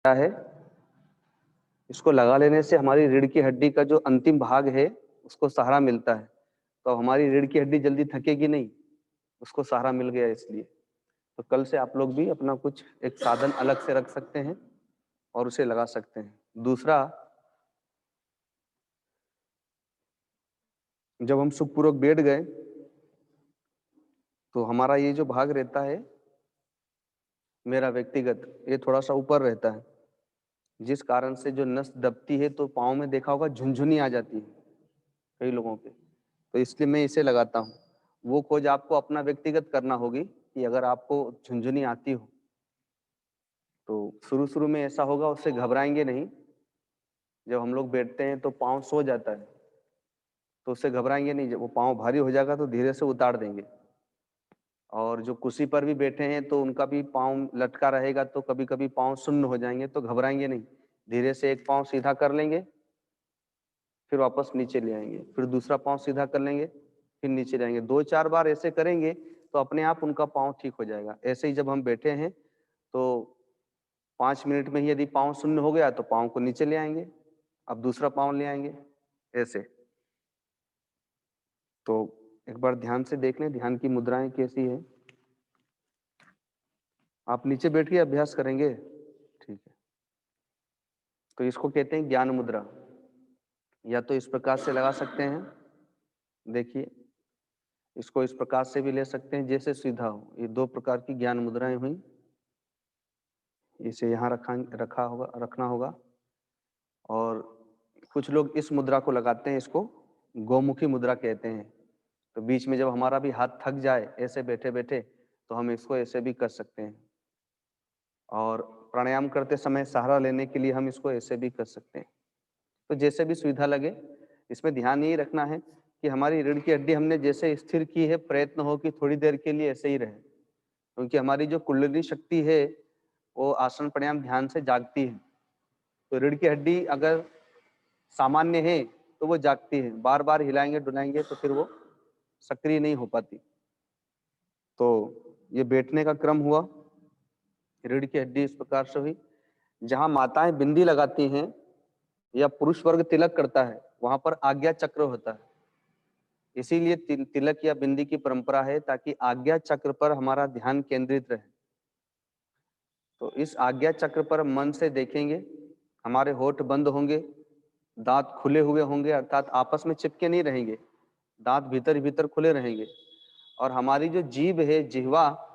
क्या है, इसको लगा लेने से हमारी रीढ़ की हड्डी का जो अंतिम भाग है उसको सहारा मिलता है, तो हमारी रीढ़ की हड्डी जल्दी थकेगी नहीं, उसको सहारा मिल गया इसलिए। तो कल से आप लोग भी अपना कुछ एक साधन अलग से रख सकते हैं और उसे लगा सकते हैं। दूसरा, जब हम सुखपूर्वक बैठ गए तो हमारा ये जो भाग रहता है मेरा व्यक्तिगत, ये थोड़ा सा ऊपर रहता है, जिस कारण से जो नस दबती है तो पाँव में देखा होगा झुनझुनी आ जाती है कई लोगों के, तो इसलिए मैं इसे लगाता हूँ। वो खोज आपको अपना व्यक्तिगत करना होगी कि अगर आपको झुनझुनी आती हो तो शुरू शुरू में ऐसा होगा, उससे घबराएंगे नहीं। जब हम लोग बैठते हैं तो पाँव सो जाता है, तो उससे घबराएंगे नहीं। जब वो पाँव भारी हो जाएगा तो धीरे से उतार देंगे। और जो कुर्सी पर भी बैठे हैं तो उनका भी पाँव लटका रहेगा, तो कभी कभी पाँव शून्य हो जाएंगे, तो घबराएंगे नहीं, धीरे से एक पाँव सीधा कर लेंगे, फिर वापस नीचे ले आएंगे, फिर दूसरा पाँव सीधा कर लेंगे, फिर नीचे जाएंगे। 2-4 बार ऐसे करेंगे तो अपने आप उनका पाँव ठीक हो जाएगा। ऐसे ही जब हम बैठे हैं तो 5 मिनट में ही यदि पाँव शून्य हो गया तो पाँव को नीचे ले आएंगे, अब दूसरा पाँव ले आएंगे, ऐसे। तो एक बार ध्यान से देख लें ध्यान की मुद्राएं कैसी है। आप नीचे बैठ के अभ्यास करेंगे, ठीक है। तो इसको कहते हैं ज्ञान मुद्रा। या तो इस प्रकार से लगा सकते हैं, देखिए, इसको इस प्रकार से भी ले सकते हैं जैसे सीधा हो। ये 2 प्रकार की ज्ञान मुद्राएं हुई। इसे यहाँ रखना होगा। और कुछ लोग इस मुद्रा को लगाते हैं, इसको गौमुखी मुद्रा कहते हैं। तो बीच में जब हमारा भी हाथ थक जाए ऐसे बैठे बैठे, तो हम इसको ऐसे भी कर सकते हैं। और प्राणायाम करते समय सहारा लेने के लिए हम इसको ऐसे भी कर सकते हैं। तो जैसे भी सुविधा लगे, इसमें ध्यान यही रखना है कि हमारी रीढ़ की हड्डी हमने जैसे स्थिर की है, प्रयत्न हो कि थोड़ी देर के लिए ऐसे ही रहे, क्योंकि हमारी जो कुंडलिनी शक्ति है वो आसन प्राणायाम ध्यान से जागती है। तो रीढ़ की हड्डी अगर सामान्य है तो वो जागती है, बार बार हिलाएंगे डुलाएंगे तो फिर वो सक्रिय नहीं हो पाती। तो ये बैठने का क्रम हुआ, रीढ़ की हड्डी इस प्रकार से हुई। जहां माताएं बिंदी लगाती हैं या पुरुष वर्ग तिलक करता है, वहां पर आज्ञा चक्र होता है। इसीलिए तिलक या बिंदी की परंपरा है, ताकि आज्ञा चक्र पर हमारा ध्यान केंद्रित रहे। तो इस आज्ञा चक्र पर मन से देखेंगे, हमारे होठ बंद होंगे, दांत खुले हुए होंगे, अर्थात आपस में चिपके नहीं रहेंगे, दांत भीतर भीतर खुले रहेंगे। और हमारी जो जीभ है, जिह्वा,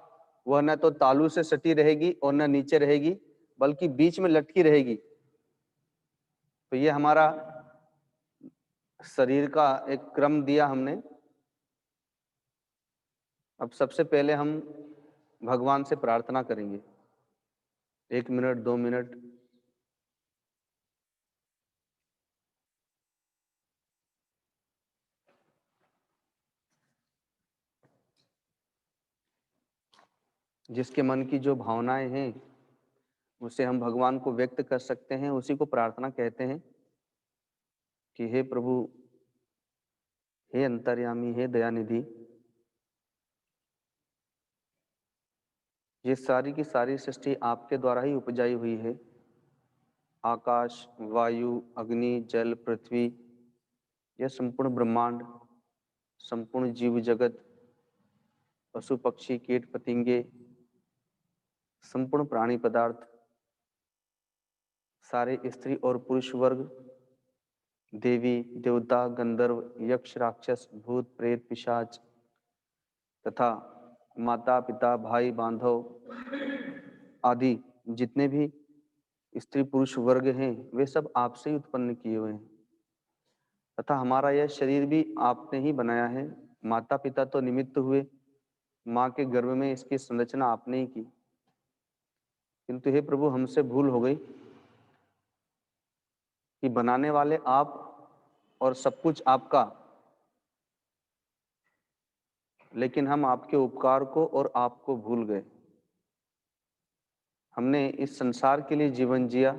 वह न तो तालू से सटी रहेगी और न नीचे रहेगी, बल्कि बीच में लटकी रहेगी। तो ये हमारा शरीर का एक क्रम दिया हमने। अब सबसे पहले हम भगवान से प्रार्थना करेंगे, 1 मिनट 2 मिनट। जिसके मन की जो भावनाएं हैं उसे हम भगवान को व्यक्त कर सकते हैं, उसी को प्रार्थना कहते हैं कि हे प्रभु, हे अंतर्यामी, हे दयानिधि, ये सारी की सारी सृष्टि आपके द्वारा ही उपजाई हुई है। आकाश, वायु, अग्नि, जल, पृथ्वी, यह संपूर्ण ब्रह्मांड, संपूर्ण जीव जगत, पशु पक्षी, कीट पतंगे, संपूर्ण प्राणी पदार्थ, सारे स्त्री और पुरुष वर्ग, देवी देवता, गंधर्व, यक्ष, राक्षस, भूत प्रेत, पिशाच, तथा माता पिता, भाई बांधव आदि जितने भी स्त्री पुरुष वर्ग हैं, वे सब आपसे ही उत्पन्न किए हुए हैं। तथा हमारा यह शरीर भी आपने ही बनाया है। माता पिता तो निमित्त हुए, माँ के गर्भ में इसकी संरचना आपने ही की, किंतु हे प्रभु, हमसे भूल हो गई कि बनाने वाले आप और सब कुछ आपका, लेकिन हम आपके उपकार को और आपको भूल गए। हमने इस संसार के लिए जीवन जिया,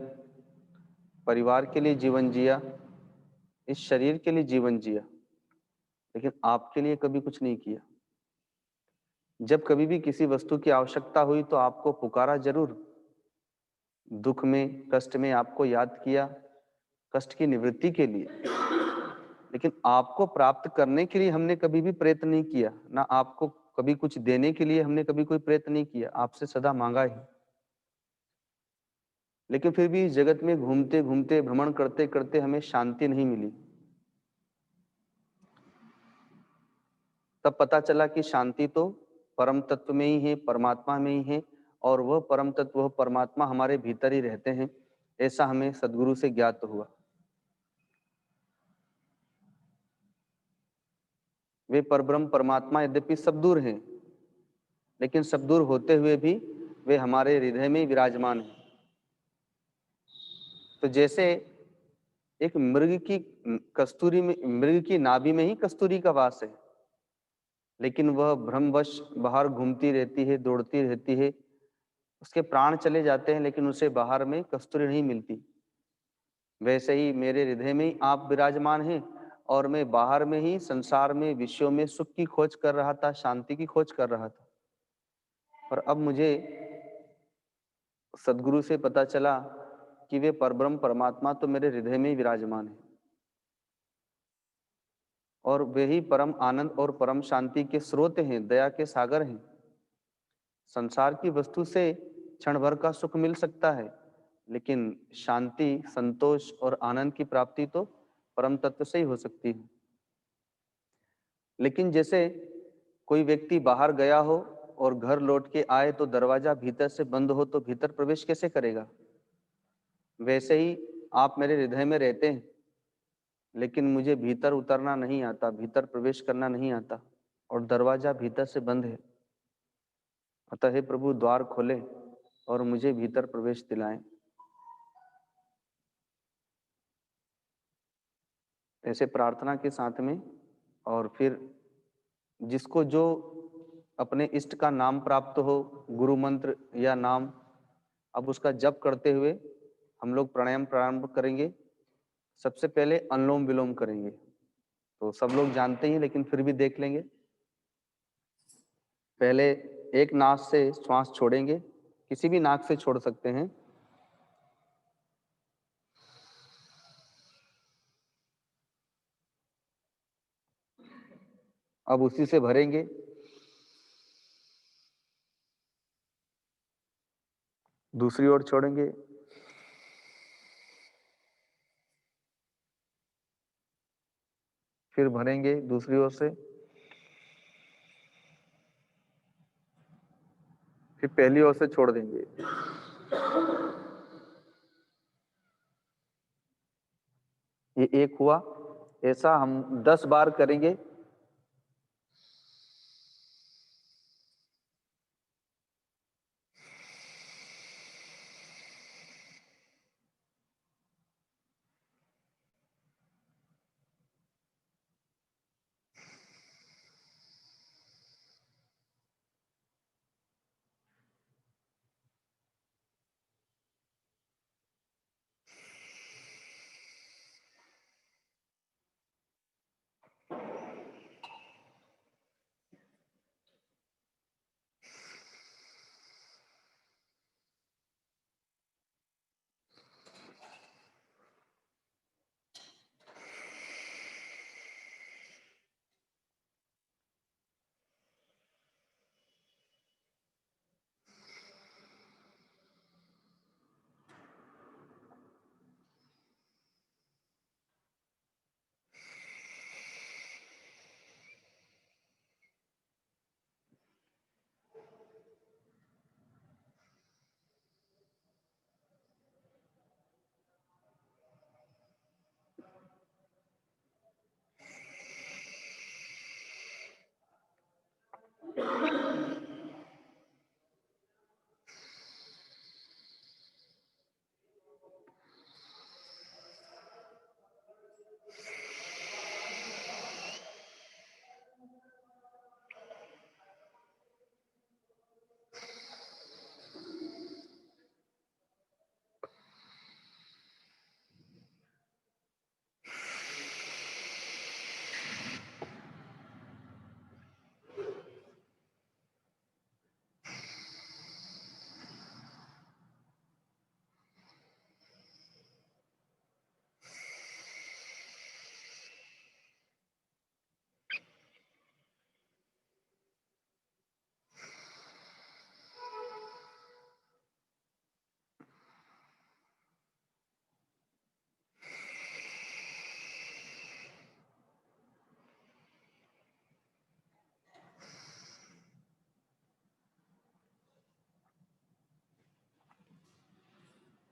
परिवार के लिए जीवन जिया, इस शरीर के लिए जीवन जिया, लेकिन आपके लिए कभी कुछ नहीं किया। जब कभी भी किसी वस्तु की आवश्यकता हुई तो आपको पुकारा जरूर, दुख में कष्ट में आपको याद किया, कष्ट की निवृत्ति के लिए, लेकिन आपको प्राप्त करने के लिए हमने कभी भी प्रयत्न नहीं किया। ना आपको कभी कुछ देने के लिए हमने कभी कोई प्रयत्न नहीं किया, आपसे सदा मांगा ही। लेकिन फिर भी इस जगत में घूमते घूमते, भ्रमण करते करते हमें शांति नहीं मिली। तब पता चला कि शांति तो परम तत्व में ही है, परमात्मा में ही है, और वह परम तत्व, वह परमात्मा हमारे भीतर ही रहते हैं। ऐसा हमें सद्गुरु से ज्ञात हुआ। वे परब्रह्म परमात्मा यद्यपि सब दूर हैं, लेकिन सब दूर होते हुए भी वे हमारे हृदय में ही विराजमान हैं। तो जैसे एक मृग की कस्तूरी में, मृग की नाभि में ही कस्तूरी का वास है, लेकिन वह भ्रमवश बाहर घूमती रहती है, दौड़ती रहती है, उसके प्राण चले जाते हैं, लेकिन उसे बाहर में कस्तूरी नहीं मिलती। वैसे ही मेरे हृदय में ही आप विराजमान हैं, और मैं बाहर में ही संसार में, विश्व में सुख की खोज कर रहा था, शांति की खोज कर रहा था। और अब मुझे सदगुरु से पता चला कि वे परब्रह्म परमात्मा तो मेरे हृदय में ही विराजमान है, और वे ही परम आनंद और परम शांति के स्रोत हैं, दया के सागर हैं। संसार की वस्तु से क्षण भर का सुख मिल सकता है, लेकिन शांति, संतोष और आनंद की प्राप्ति तो परम तत्व से ही हो सकती है। लेकिन जैसे कोई व्यक्ति बाहर गया हो और घर लौट के आए तो दरवाजा भीतर से बंद हो तो भीतर प्रवेश कैसे करेगा? वैसे ही आप मेरे हृदय में रहते हैं, लेकिन मुझे भीतर उतरना नहीं आता, भीतर प्रवेश करना नहीं आता और दरवाजा भीतर से बंद है। अतः हे प्रभु द्वार खोले और मुझे भीतर प्रवेश दिलाएं। ऐसे प्रार्थना के साथ में, और फिर जिसको जो अपने इष्ट का नाम प्राप्त हो, गुरु मंत्र या नाम, अब उसका जप करते हुए हम लोग प्राणायाम प्रारंभ करेंगे। सबसे पहले अनुलोम विलोम करेंगे, तो सब लोग जानते ही लेकिन फिर भी देख लेंगे। पहले एक नाक से श्वास छोड़ेंगे, किसी भी नाक से छोड़ सकते हैं। अब उसी से भरेंगे, दूसरी ओर छोड़ेंगे, फिर भरेंगे दूसरी ओर से, फिर पहली ओर से छोड़ देंगे। ये एक हुआ। ऐसा हम 10 बार करेंगे।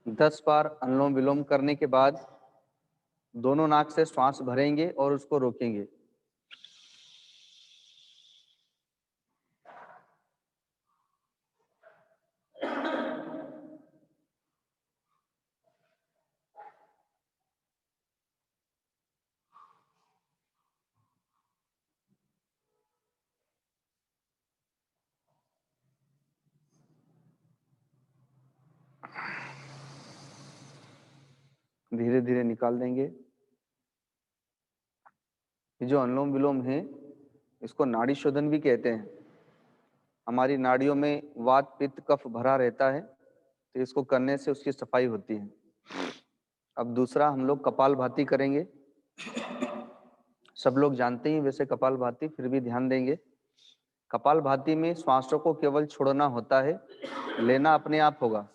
दस बार अनुलोम विलोम करने के बाद दोनों नाक से श्वास भरेंगे और उसको रोकेंगे। धीरे धीरे निकाल देंगे। ये जो अनुलोम विलोम है, इसको नाड़ी शोधन भी कहते हैं। हमारी नाड़ियों में वात पित्त कफ भरा रहता है, तो इसको करने से उसकी सफाई होती है। अब दूसरा हम लोग कपालभाति करेंगे। सब लोग जानते ही वैसे कपालभाति, फिर भी ध्यान देंगे। कपालभाति में श्वासों को केवल छोड़ना होता है, लेना अपने आप होगा।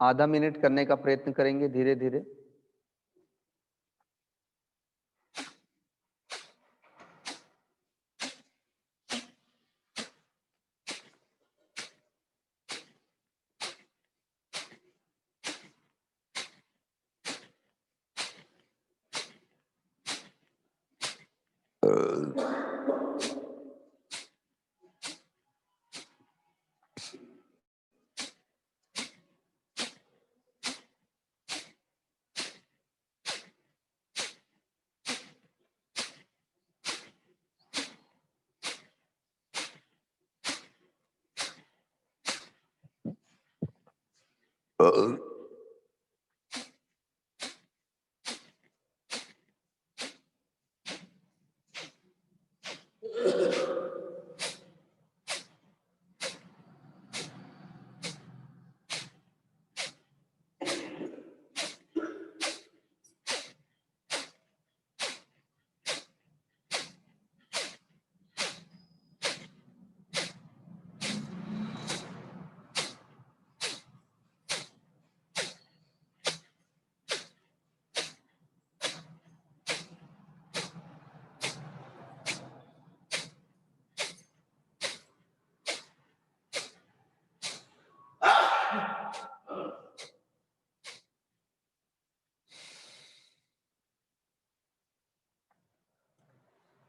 आधा मिनट करने का प्रयत्न करेंगे धीरे धीरे।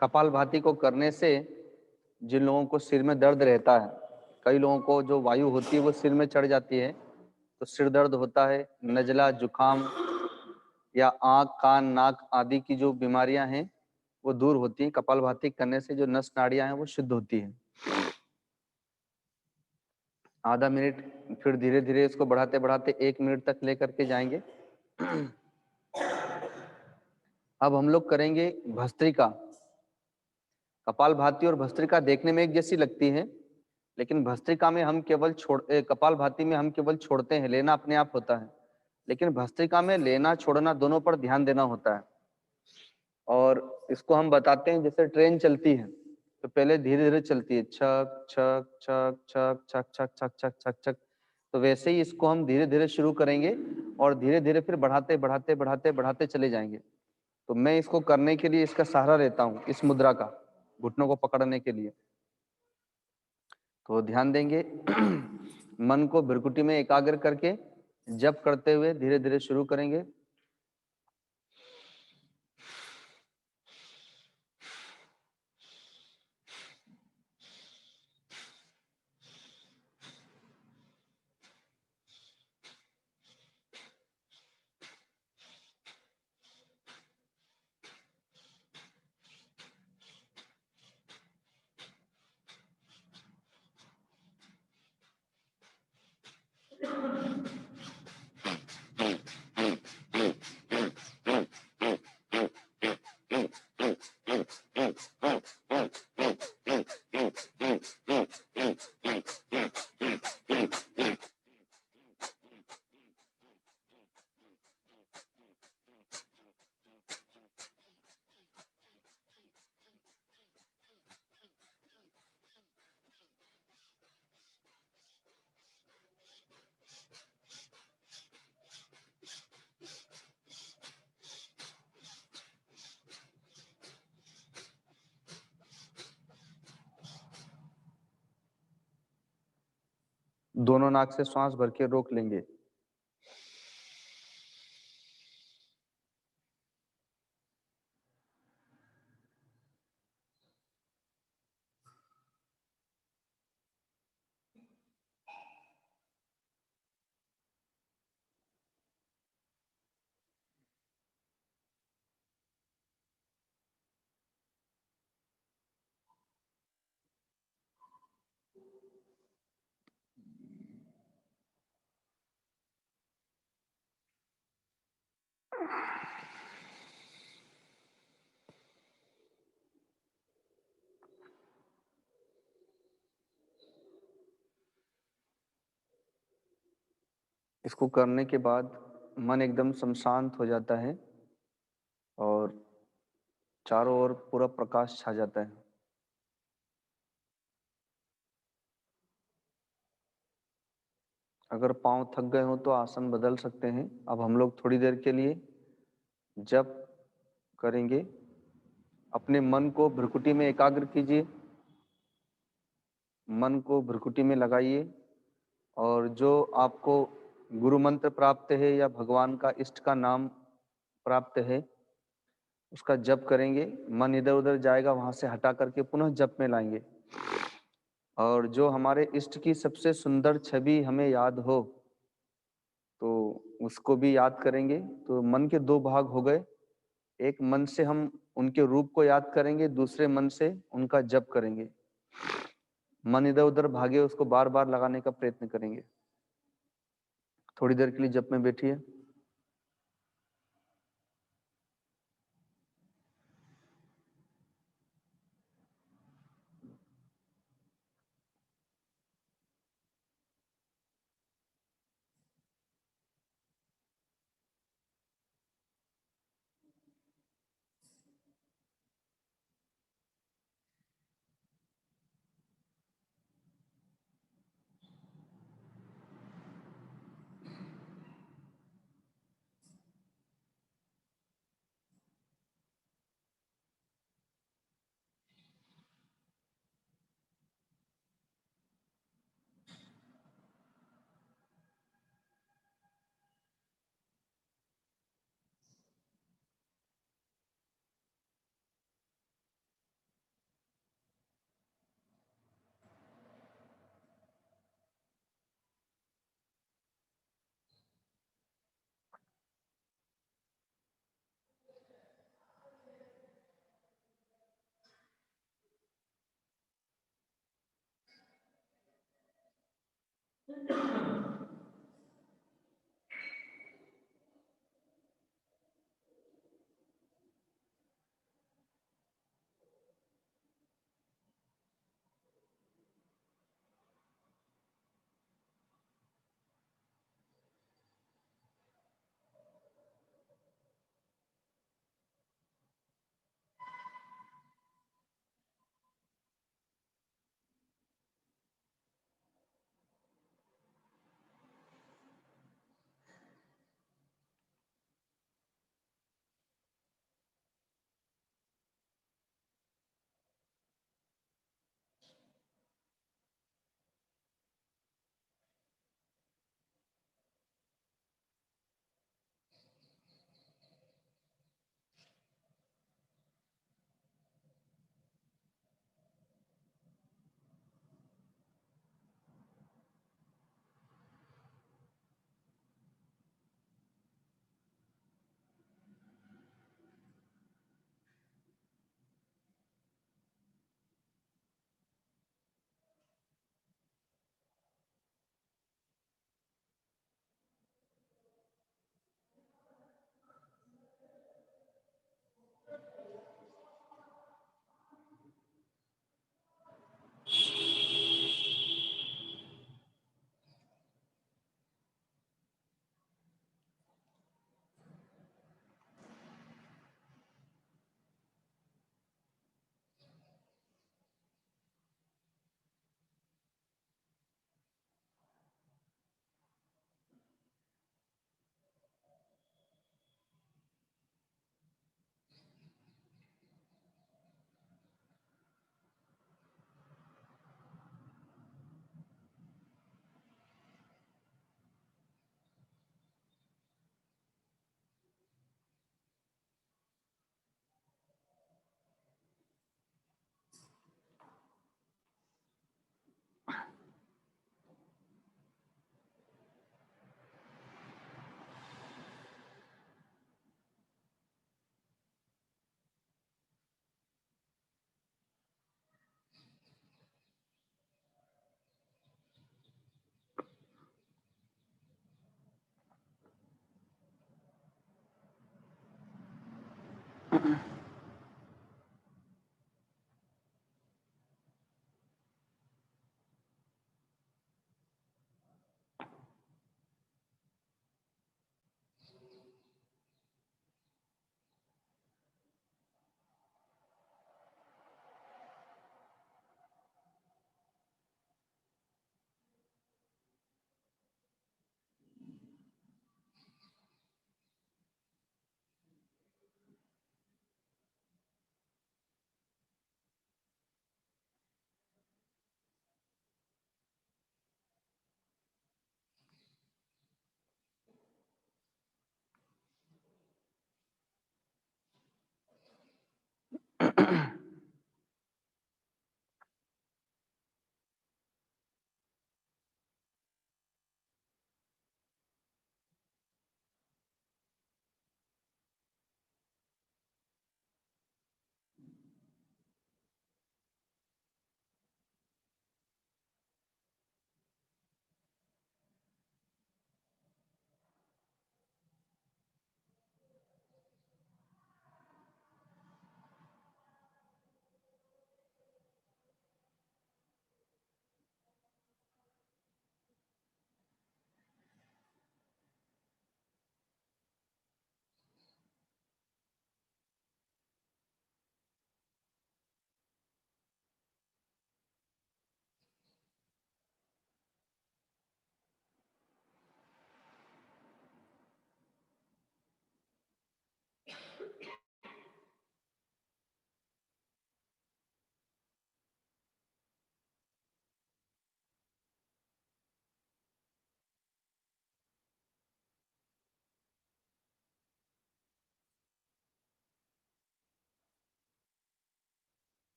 कपालभाति को करने से जिन लोगों को सिर में दर्द रहता है, कई लोगों को जो वायु होती है वो सिर में चढ़ जाती है, तो सिर दर्द होता है, नजला, जुकाम या आंख, कान, नाक आदि की जो बीमारियां हैं वो दूर होती हैं। कपालभाति करने से जो नस नाड़ियां हैं वो शुद्ध होती हैं। आधा मिनट, फिर धीरे धीरे इसको बढ़ाते बढ़ाते 1 मिनट तक लेकर के जाएंगे। अब हम लोग करेंगे भस्त्रिका। कपालभाति और भस्त्रिका देखने में एक जैसी लगती है, लेकिन भस्त्रिका में हम केवल कपालभाति में हम केवल छोड़ते हैं, लेना अपने आप होता है, लेकिन भस्त्रिका में लेना छोड़ना दोनों पर ध्यान देना होता है। और इसको हम बताते हैं जैसे ट्रेन चलती है तो पहले धीरे धीरे चलती है, छक छक छक छक छक छक छक छक छक छक, तो वैसे ही इसको हम धीरे धीरे शुरू करेंगे और धीरे धीरे फिर बढ़ाते बढ़ाते बढ़ाते बढ़ाते चले जाएंगे। तो मैं इसको करने के लिए इसका सहारा लेता हूँ, इस मुद्रा का, घुटनों को पकड़ने के लिए। तो ध्यान देंगे, मन को भ्रुकुटी में एकाग्र करके जप करते हुए धीरे धीरे शुरू करेंगे। दोनों नाक से श्वास भर के रोक लेंगे। इसको करने के बाद मन एकदम शांत हो जाता है और चारों ओर पूरा प्रकाश छा जाता है। अगर पांव थक गए हो तो आसन बदल सकते हैं। अब हम लोग थोड़ी देर के लिए जप करेंगे। अपने मन को भ्रुकुटी में एकाग्र कीजिए, मन को भ्रुकुटी में लगाइए और जो आपको गुरु मंत्र प्राप्त है या भगवान का इष्ट का नाम प्राप्त है उसका जप करेंगे। मन इधर उधर जाएगा, वहां से हटा करके पुनः जप में लाएंगे। और जो हमारे इष्ट की सबसे सुंदर छवि हमें याद हो तो उसको भी याद करेंगे। तो मन के 2 भाग हो गए, एक मन से हम उनके रूप को याद करेंगे, दूसरे मन से उनका जप करेंगे। मन इधर उधर भागे उसको बार बार लगाने का प्रयत्न करेंगे। थोड़ी देर के लिए जप में बैठिए।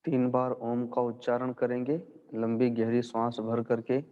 3 बार ओम का उच्चारण करेंगे, लंबी गहरी सांस भर करके।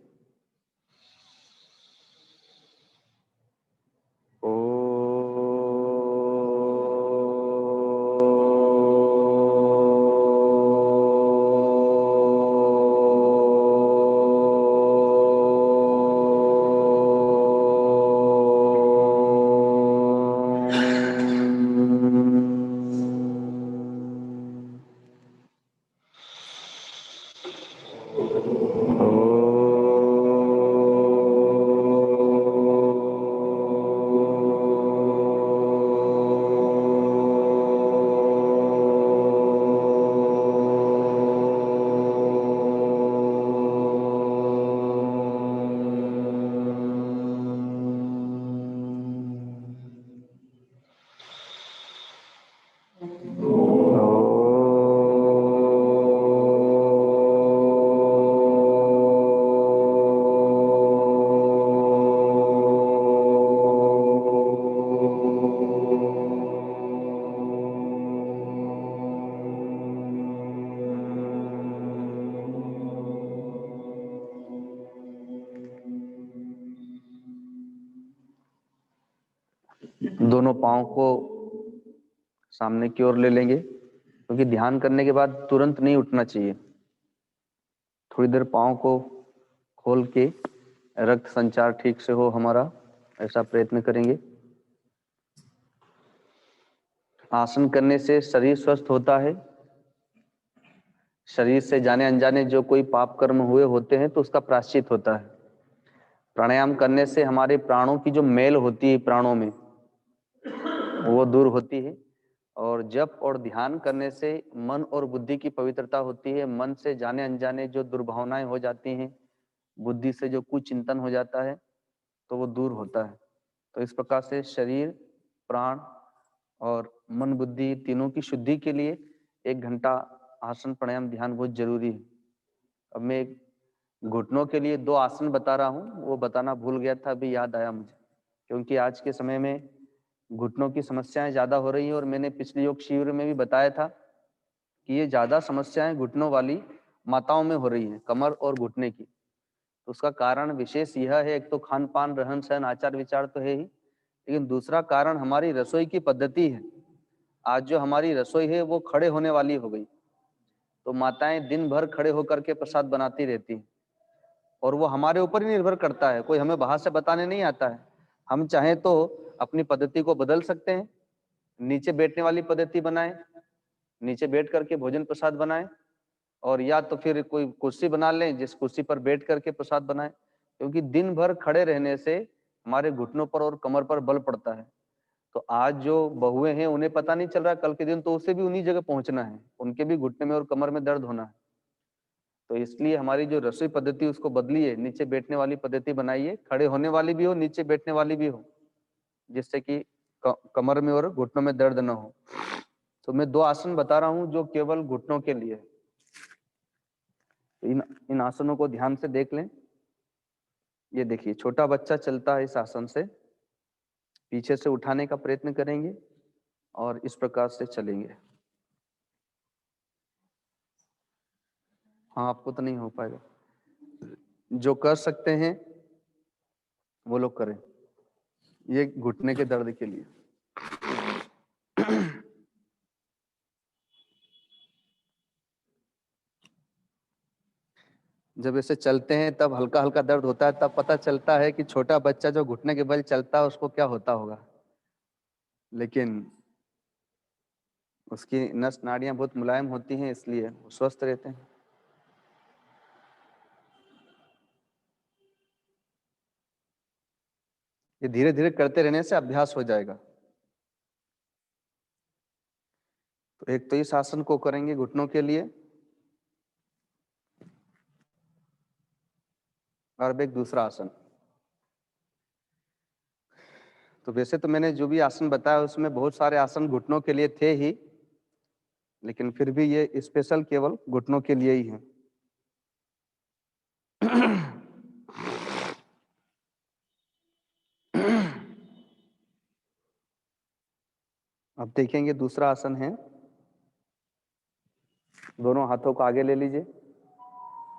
दोनों पांव को सामने की ओर ले लेंगे, क्योंकि ध्यान करने के बाद तुरंत नहीं उठना चाहिए। थोड़ी देर पांव को खोल के रक्त संचार ठीक से हो हमारा, ऐसा प्रयत्न करेंगे। आसन करने से शरीर स्वस्थ होता है। शरीर से जाने अनजाने जो कोई पाप कर्म हुए होते हैं तो उसका प्रायश्चित होता है। प्राणायाम करने से हमारे प्राणों की जो मैल होती है प्राणों में, वो दूर होती है। और जप और ध्यान करने से मन और बुद्धि की पवित्रता होती है। मन से जाने अनजाने जो दुर्भावनाएं हो जाती हैं, बुद्धि से जो कुचिंतन हो जाता है, तो वो दूर होता है। तो इस प्रकार से शरीर, प्राण और मन बुद्धि तीनों की शुद्धि के लिए 1 घंटा आसन प्राणायाम ध्यान बहुत जरूरी है। अब मैं घुटनों के लिए 2 आसन बता रहा हूँ, वो बताना भूल गया था, अभी याद आया मुझे। क्योंकि आज के समय में घुटनों की समस्याएं ज्यादा हो रही हैं, और मैंने पिछले योग शिविर में भी बताया था कि ये ज्यादा समस्याएं घुटनों वाली माताओं में हो रही हैं, कमर और घुटने की। तो उसका कारण विशेष यह है, एक तो खान पान, रहन सहन, आचार विचार तो है ही, लेकिन दूसरा कारण हमारी रसोई की पद्धति है। आज जो हमारी रसोई है वो खड़े होने वाली हो गई। तो माताएं दिन भर खड़े होकर के प्रसाद बनाती रहती हैं, और वो हमारे ऊपर ही निर्भर करता है, कोई हमें बाहर से बताने नहीं आता है। हम चाहें तो अपनी पद्धति को बदल सकते हैं, नीचे बैठने वाली पद्धति बनाएं, नीचे बैठ करके भोजन प्रसाद बनाएं, और या तो फिर कोई कुर्सी बना लें जिस कुर्सी पर बैठ करके प्रसाद बनाएं। क्योंकि दिन भर खड़े रहने से हमारे घुटनों पर और कमर पर बल पड़ता है। तो आज जो बहुएं हैं उन्हें पता नहीं चल रहा, कल के दिन तो उसे भी उन्हीं जगह पहुंचना है, उनके भी घुटने में और कमर में दर्द होना है। तो इसलिए हमारी जो रसोई पद्धति उसको बदलिए, नीचे बैठने वाली पद्धति बनाइए, खड़े होने वाली भी हो, नीचे बैठने वाली भी हो, जिससे कि कमर में और घुटनों में दर्द ना हो। तो मैं 2 आसन बता रहा हूं जो केवल घुटनों के लिए। इन आसनों को ध्यान से देख लें। ये देखिए, छोटा बच्चा चलता है, इस आसन से पीछे से उठाने का प्रयत्न करेंगे और इस प्रकार से चलेंगे। हाँ, आपको तो नहीं हो पाएगा, जो कर सकते हैं वो लोग करें, ये घुटने के दर्द के लिए। जब ऐसे चलते हैं तब हल्का हल्का दर्द होता है, तब पता चलता है कि छोटा बच्चा जो घुटने के बल चलता है उसको क्या होता होगा। लेकिन उसकी नस नाड़ियां बहुत मुलायम होती हैं, इसलिए वो स्वस्थ रहते हैं। ये धीरे धीरे करते रहने से अभ्यास हो जाएगा। तो एक तो इस आसन को करेंगे घुटनों के लिए, और अब एक दूसरा आसन। तो वैसे तो मैंने जो भी आसन बताया उसमें बहुत सारे आसन घुटनों के लिए थे ही, लेकिन फिर भी ये स्पेशल केवल घुटनों के लिए ही है। अब देखेंगे दूसरा आसन है दोनों हाथों को आगे ले लीजिए,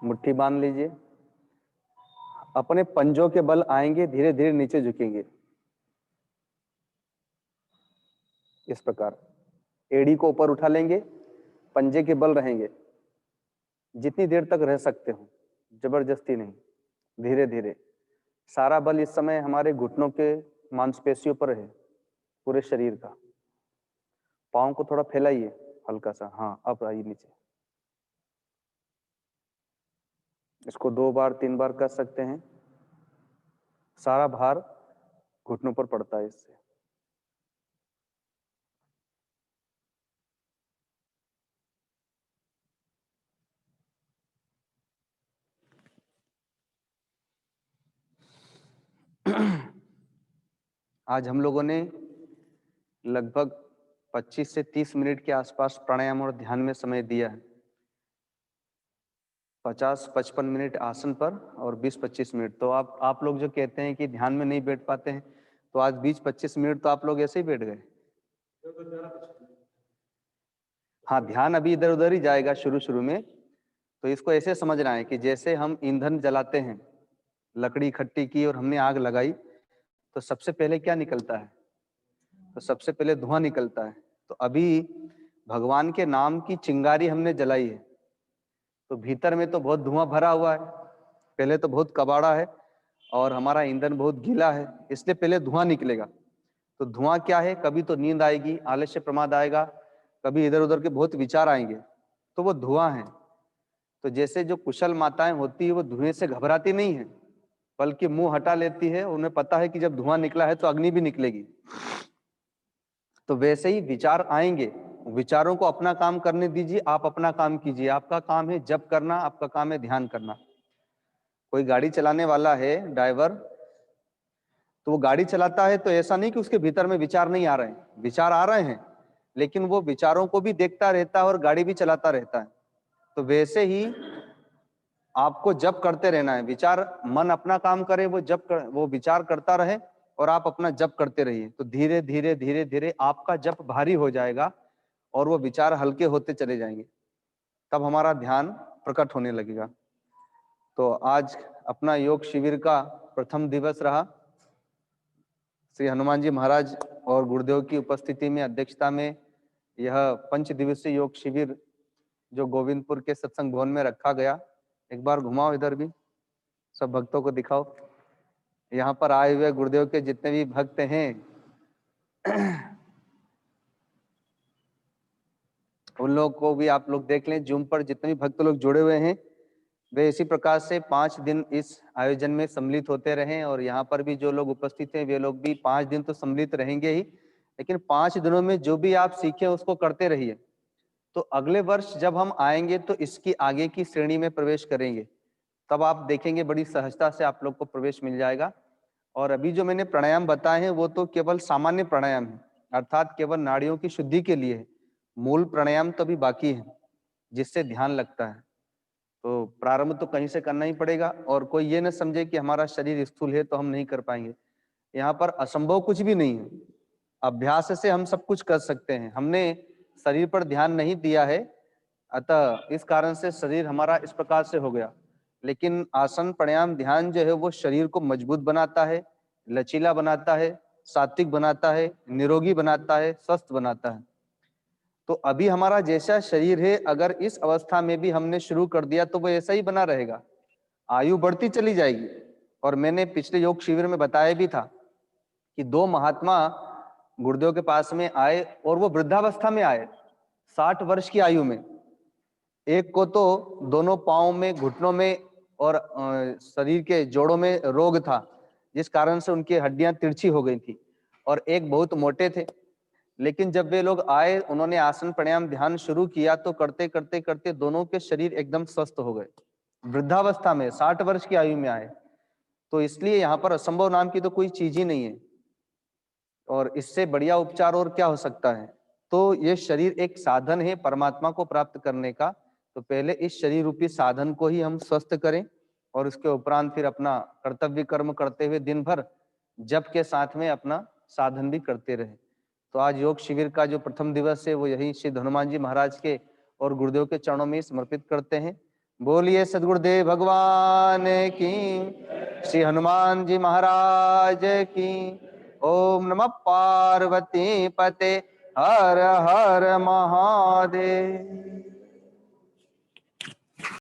मुट्ठी बांध लीजिए, अपने पंजों के बल आएंगे, धीरे धीरे नीचे झुकेंगे इस प्रकार। एड़ी को ऊपर उठा लेंगे, पंजे के बल रहेंगे, जितनी देर तक रह सकते हो, जबरदस्ती नहीं, धीरे धीरे। सारा बल इस समय हमारे घुटनों के मांसपेशियों पर है, पूरे शरीर का। पाँव को थोड़ा फैलाइए हल्का सा, हाँ अब आइए नीचे। इसको 2 बार 3 बार कर सकते हैं। सारा भार घुटनों पर पड़ता है इससे। आज हम लोगों ने लगभग 25 से 30 मिनट के आसपास प्राणायाम और ध्यान में समय दिया है। 50-55 मिनट आसन पर और 20-25 मिनट। तो आप लोग जो कहते हैं कि ध्यान में नहीं बैठ पाते हैं, तो आज 20-25 मिनट तो आप लोग ऐसे ही बैठ गए। हाँ, ध्यान अभी इधर उधर ही जाएगा शुरू में। तो इसको ऐसे समझना है कि जैसे हम ईंधन जलाते हैं, लकड़ी इकट्ठी की और हमने आग लगाई, तो सबसे पहले क्या निकलता है? तो सबसे पहले धुआं निकलता है। तो अभी भगवान के नाम की चिंगारी हमने जलाई है, तो भीतर में तो बहुत धुआं भरा हुआ है, पहले तो बहुत कबाड़ा है और हमारा ईंधन बहुत गीला है, इसलिए पहले धुआं निकलेगा। तो धुआं क्या है? कभी तो नींद आएगी, आलस्य प्रमाद आएगा, कभी इधर उधर के बहुत विचार आएंगे, तो वो धुआं है। तो जैसे जो कुशल माताएं होती है, वो धुएं से घबराती नहीं है, बल्कि मुंह हटा लेती है। उन्हें पता है कि जब धुआं निकला है तो अग्नि भी निकलेगी। तो वैसे ही विचार आएंगे, विचारों को अपना काम करने दीजिए, आप अपना काम कीजिए। आपका काम है जप करना, आपका काम है ध्यान करना। कोई गाड़ी चलाने वाला है ड्राइवर, तो वो गाड़ी चलाता है तो ऐसा नहीं कि उसके भीतर में विचार नहीं आ रहे हैं, विचार आ रहे हैं, लेकिन वो विचारों को भी देखता रहता है और गाड़ी भी चलाता रहता है। तो वैसे ही आपको जप करते रहना है। विचार, मन अपना काम करे, वो विचार करता रहे और आप अपना जप करते रहिए। तो धीरे धीरे धीरे धीरे आपका जप भारी हो जाएगा और वो विचार हल्के होते चले जाएंगे, तब हमारा ध्यान प्रकट होने लगेगा। तो आज अपना योग शिविर का प्रथम दिवस रहा। श्री हनुमान जी महाराज और गुरुदेव की उपस्थिति में, अध्यक्षता में यह 5 दिवसीय योग शिविर जो गोविंदपुर के सत्संग भवन में रखा गया। एक बार घुमाओ इधर भी, सब भक्तों को दिखाओ। यहाँ पर आए हुए गुरुदेव के जितने भी भक्त हैं उन लोग को भी आप लोग देख लें। जूम पर जितने भी भक्त लोग जुड़े हुए हैं, वे इसी प्रकार से 5 दिन इस आयोजन में सम्मिलित होते रहें। और यहाँ पर भी जो लोग उपस्थित हैं, वे लोग भी 5 दिन तो सम्मिलित रहेंगे ही, लेकिन 5 दिनों में जो भी आप सीखे उसको करते रहिए। तो अगले वर्ष जब हम आएंगे तो इसकी आगे की श्रेणी में प्रवेश करेंगे, तब आप देखेंगे बड़ी सहजता से आप लोग को प्रवेश मिल जाएगा। और अभी जो मैंने प्राणायाम बताए हैं वो तो केवल सामान्य प्राणायाम है, अर्थात केवल नाड़ियों की शुद्धि के लिए है। मूल प्राणायाम तो अभी बाकी है, जिससे ध्यान लगता है। तो प्रारंभ तो कहीं से करना ही पड़ेगा। और कोई ये न समझे कि हमारा शरीर स्थूल है तो हम नहीं कर पाएंगे। यहाँ पर असंभव कुछ भी नहीं है, अभ्यास से हम सब कुछ कर सकते हैं। हमने शरीर पर ध्यान नहीं दिया है, अतः इस कारण से शरीर हमारा इस प्रकार से हो गया। लेकिन आसन प्राणायाम ध्यान जो है वो शरीर को मजबूत बनाता है, लचीला बनाता है, सात्विक बनाता है, निरोगी बनाता है, स्वस्थ बनाता है। तो अभी हमारा जैसा शरीर है, अगर इस अवस्था में भी हमने शुरू कर दिया तो वो ऐसा ही बना रहेगा, आयु बढ़ती चली जाएगी। और मैंने पिछले योग शिविर में बताया भी था कि 2 महात्मा गुरुदेव के पास में आए और वो वृद्धावस्था में आए, 60 वर्ष की आयु में। एक को तो दोनों पांव में, घुटनों में और शरीर के जोड़ों में रोग था, जिस कारण से उनकी हड्डियां तिरछी हो गई थी, और एक बहुत मोटे थे। लेकिन जब वे लोग आए, उन्होंने आसन प्राणायाम ध्यान शुरू किया, तो करते करते करते दोनों के शरीर एकदम स्वस्थ हो गए, वृद्धावस्था में 60 वर्ष की आयु में आए। तो इसलिए यहाँ पर असंभव नाम की तो कोई चीज ही नहीं है, और इससे बढ़िया उपचार और क्या हो सकता है। तो ये शरीर एक साधन है परमात्मा को प्राप्त करने का। तो पहले इस शरीर रूपी साधन को ही हम स्वस्थ करें, और उसके उपरांत फिर अपना कर्तव्य कर्म करते हुए दिन भर जप के साथ में अपना साधन भी करते रहे। तो आज योग शिविर का जो प्रथम दिवस है वो यही श्री हनुमान जी महाराज के और गुरुदेव के चरणों में समर्पित करते हैं। बोलिए सद्गुरुदेव भगवान की, श्री हनुमान जी महाराज की। ओम नमः पार्वती पते हर हर महादेव।